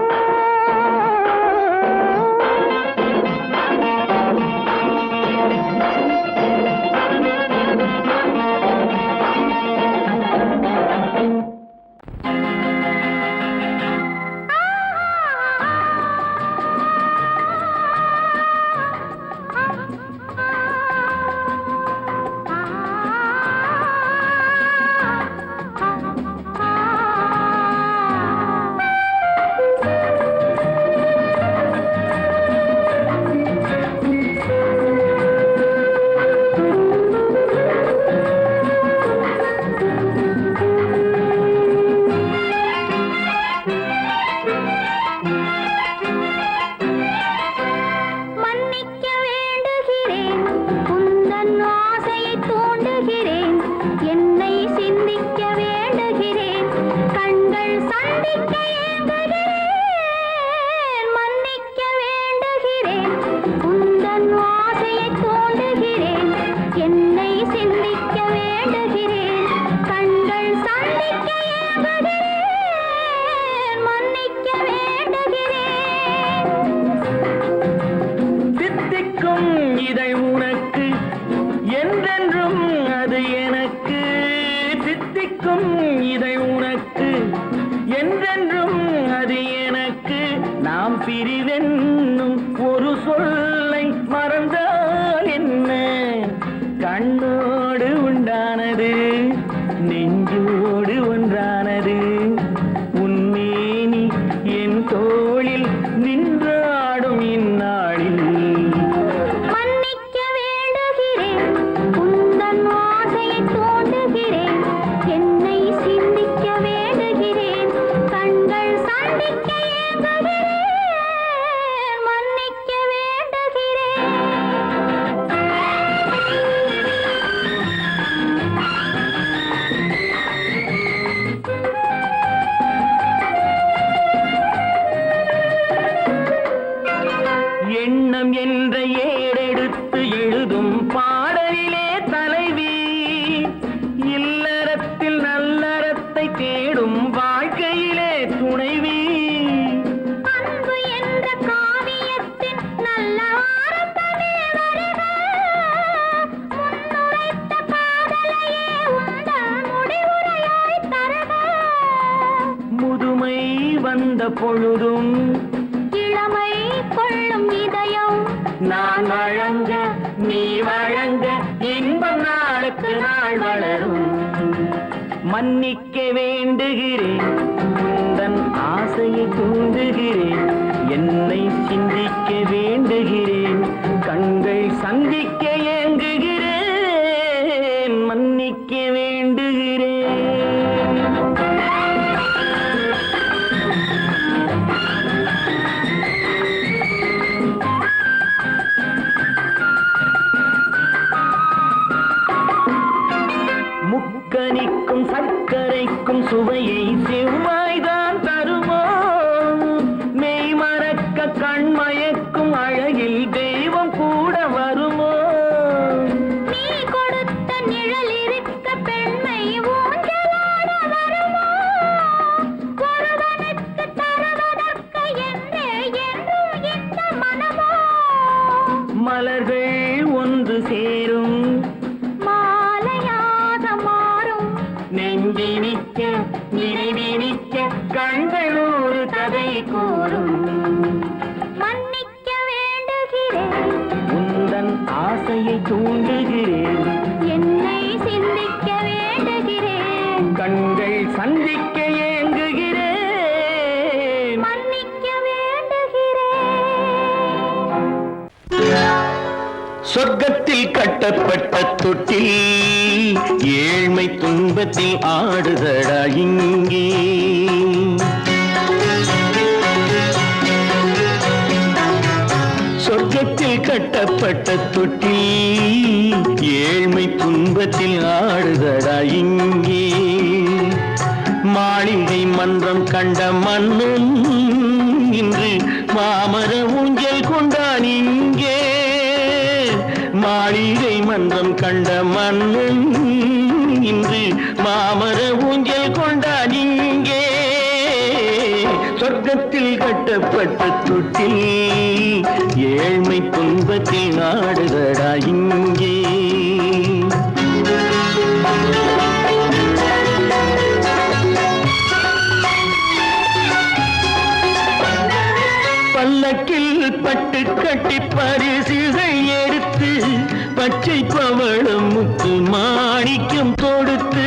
மன்னிக்க வேண்டுகிறேன் உந்தன் ஆசையை தூண்டுகிறேன் என்னை சிந்திக்க வேண்டுகிறேன் கண்கள் சந்திக்க ஏங்குகிறேன் மன்னிக்க வேண்டுகிறேன் உந்தன் ஆசையை தூண்டுகிறேன் என்னை சிந்திக்க வேண்டுகிறேன் கண்கள் சந்திக்க ஏங்குகிறேன் மன்னிக்க வேண்டுகிறேன் தித்திக்கும் இதை உனக்கு என்றென்றும் அது எனக்கு தித்திக்கும் இதை உனக்கு என்றென்றும் அது எனக்கு நாம் பிரிவென்னும் ஒரு சொல்லை மறந்தால் என்ன கண்ணோடு உண்டானது நெஞ்சோடு ஒன்றானது உன்மேனி என் தோளில் நின்றாடும் இந்நாளில் மன்னிக்க வேண்டுகிறேன் உந்தன் ஆசையை தூண்டுகிறேன் என்னை சிந்திக்க வேண்டுகிறேன் கண்கள் சந்திக்க ஏங்குகிறேன் மன்னிக்க வேண்டுகிறேன் எண்ணம் என்ற ஏடெடுத்து எழுதும் பாடலிலே தலைவி இல்லறத்தில் நல்லறத்தை தேடும் வாழ்க்கையிலே துணைவி அன்பு என்ற காவியத்தின் நல்ல ஆரம்பமே வருக முன்னுரைத்த காதலையே உந்தன் முடிவுரையாய் தருக முதுமை வந்த பொழுதும் இளமை கொள்ளும் இதயம் நான் வழங்க நீ வழங்க இன்பம் நாளுக்கு நாள் வளரும். மன்னிக்க வேண்டுகிறேன், உந்தன் ஆசையை தூண்டுகிறேன், என்னை சிந்திக்க வேண்டுகிறேன், கண்கள் சந்திக்க ஏங்குகிறேன், மன்னிக்க வேண்டுகிறேன். முக்கனிக்கும் சர்க்கரைக்கும் சுவையை செவ்வாய்தான் தருமோ, மெய் மறக்க கண்மயக்கும் அழகில் தெய்வம் கூட வருமோ. நீ கொடுத்த நிழல் இருக்க பெண்மை ஊஞ்சலாட வருமோ, ஒருவனுக்கு தருவதற்கு என்றே என்றும் இந்த மனமோ. மலர்கள் ஒன்று சேரும் மாலையாக மாறும் நெஞ்சினிக்க நினைவினிக்க கண்கள் ஒரு கதை கூறும். மன்னிக்க வேண்டுகிறேன், உந்தன் ஆசையை தூண்டுகிறேன், என்னை சிந்திக்க வேண்டுகிறேன், கண்கள் சந்திக்க ஏங்குகிறேன், மன்னிக்க வேண்டுகிறேன். சொர்க்கத்தில் கட்டப்பட்ட தொட்டில் ஏழ்மை துன்பத்தில் ஆடுதடா இங்கே. சொர்க்கத்தில் கட்டப்பட்ட தொட்டில் ஏழ்மை துன்பத்தில் ஆடுதடா இங்கே. மாளிகை மன்றம் கண்ட மன்னன் இன்று மாமர ஊஞ்சல் கொண்டான் இங்கே. மாளிகை மன்றம் கண்ட மன்னன் இன்று மாமர ஊஞ்சல் கொண்டான் இங்கே. சொர்க்கத்தில் கட்டப்பட்ட தொட்டில் ஏழ்மை துன்பத்தில் ஆடுதடா இங்கே. பல்லக்கில் பட்டு கட்டி பரிசுகள் எடுத்து பச்சை பவளம் முத்து மாணிக்கம் தொடுத்து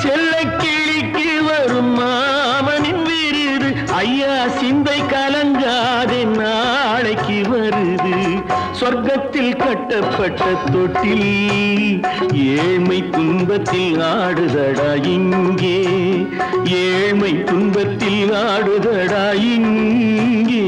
செல்ல கிளிக்கு வரும் மாமனின் விருது. ஐயா சிந்தை கலங்காதே நாளைக்கு வருது. சொர்க்கத்தில் கட்டப்பட்ட தொட்டில் ஏழ்மை துன்பத்தில் ஆடுதடா இங்கே. ஏழ்மை துன்பத்தில் ஆடுதடா இங்கே.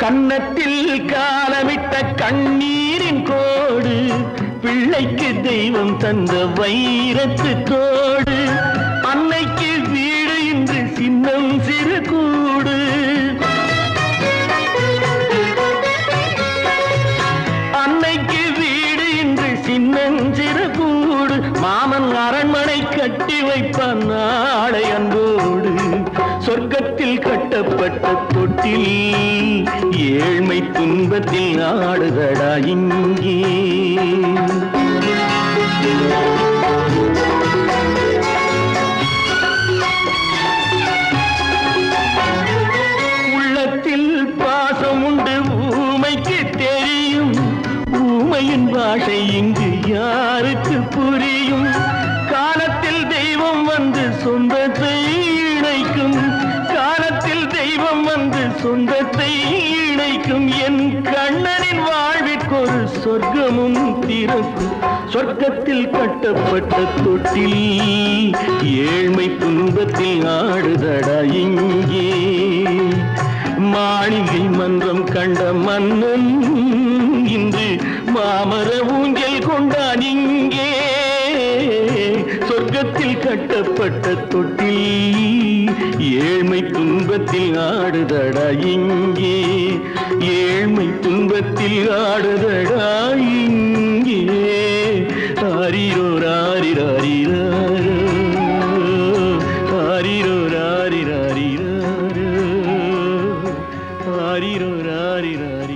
கன்னத்தில் காலமிட்ட கண்ணீரின் கோடு, பிள்ளைக்கு தெய்வம் தந்த வைரத்து தோடு. அன்னைக்கு வீடு இன்று சின்னம் சிறு கூடு. அன்னைக்கு வீடு இன்று சின்னஞ்சிறு கூடு. மாமன் அரண்மனை கட்டி வைப்பான் நாளை அன்போடு. சொர்க்கத்தில் கட்டப்பட்ட தொட்டில் ஏழ்மை துன்பத்தில் ஆடுதடா இங்கே. உள்ளத்தில் பாசம் உண்டு ஊமைக்கு தெரியும். ஊமையின் பாஷை இங்கு யாருக்கு புரியும்? காலத்தில் தெய்வம் வந்து சொந்தத்தை இணைக்கும். காலத்தில் தெய்வம் வந்து சொந்தத்தை இணைக்கும். என் கண்ணனின் வாழ்விற்கொரு சொர்க்கமும் திறக்கும். சொர்க்கத்தில் கட்டப்பட்ட தொட்டில் ஏழ்மை துன்பத்தில் ஆடுதடா இங்கே. மாளிகை மன்றம் கண்ட மன்னன் இன்று மாமர ஊஞ்சல் கொண்டான் இங்கே. சொர்க்கத்தில் கட்டப்பட்ட தொட்டில் ஏழ்மை துன்பத்தில் ஆடுதடா இங்கே. ஏழ்மை துன்பத்தில் ஆடுதடா இங்கே. ஆரிரோ ராரிராரிராரோ, ஆரிரோ ராரிராரிராரோ. ராரிரோ ராரி ராரி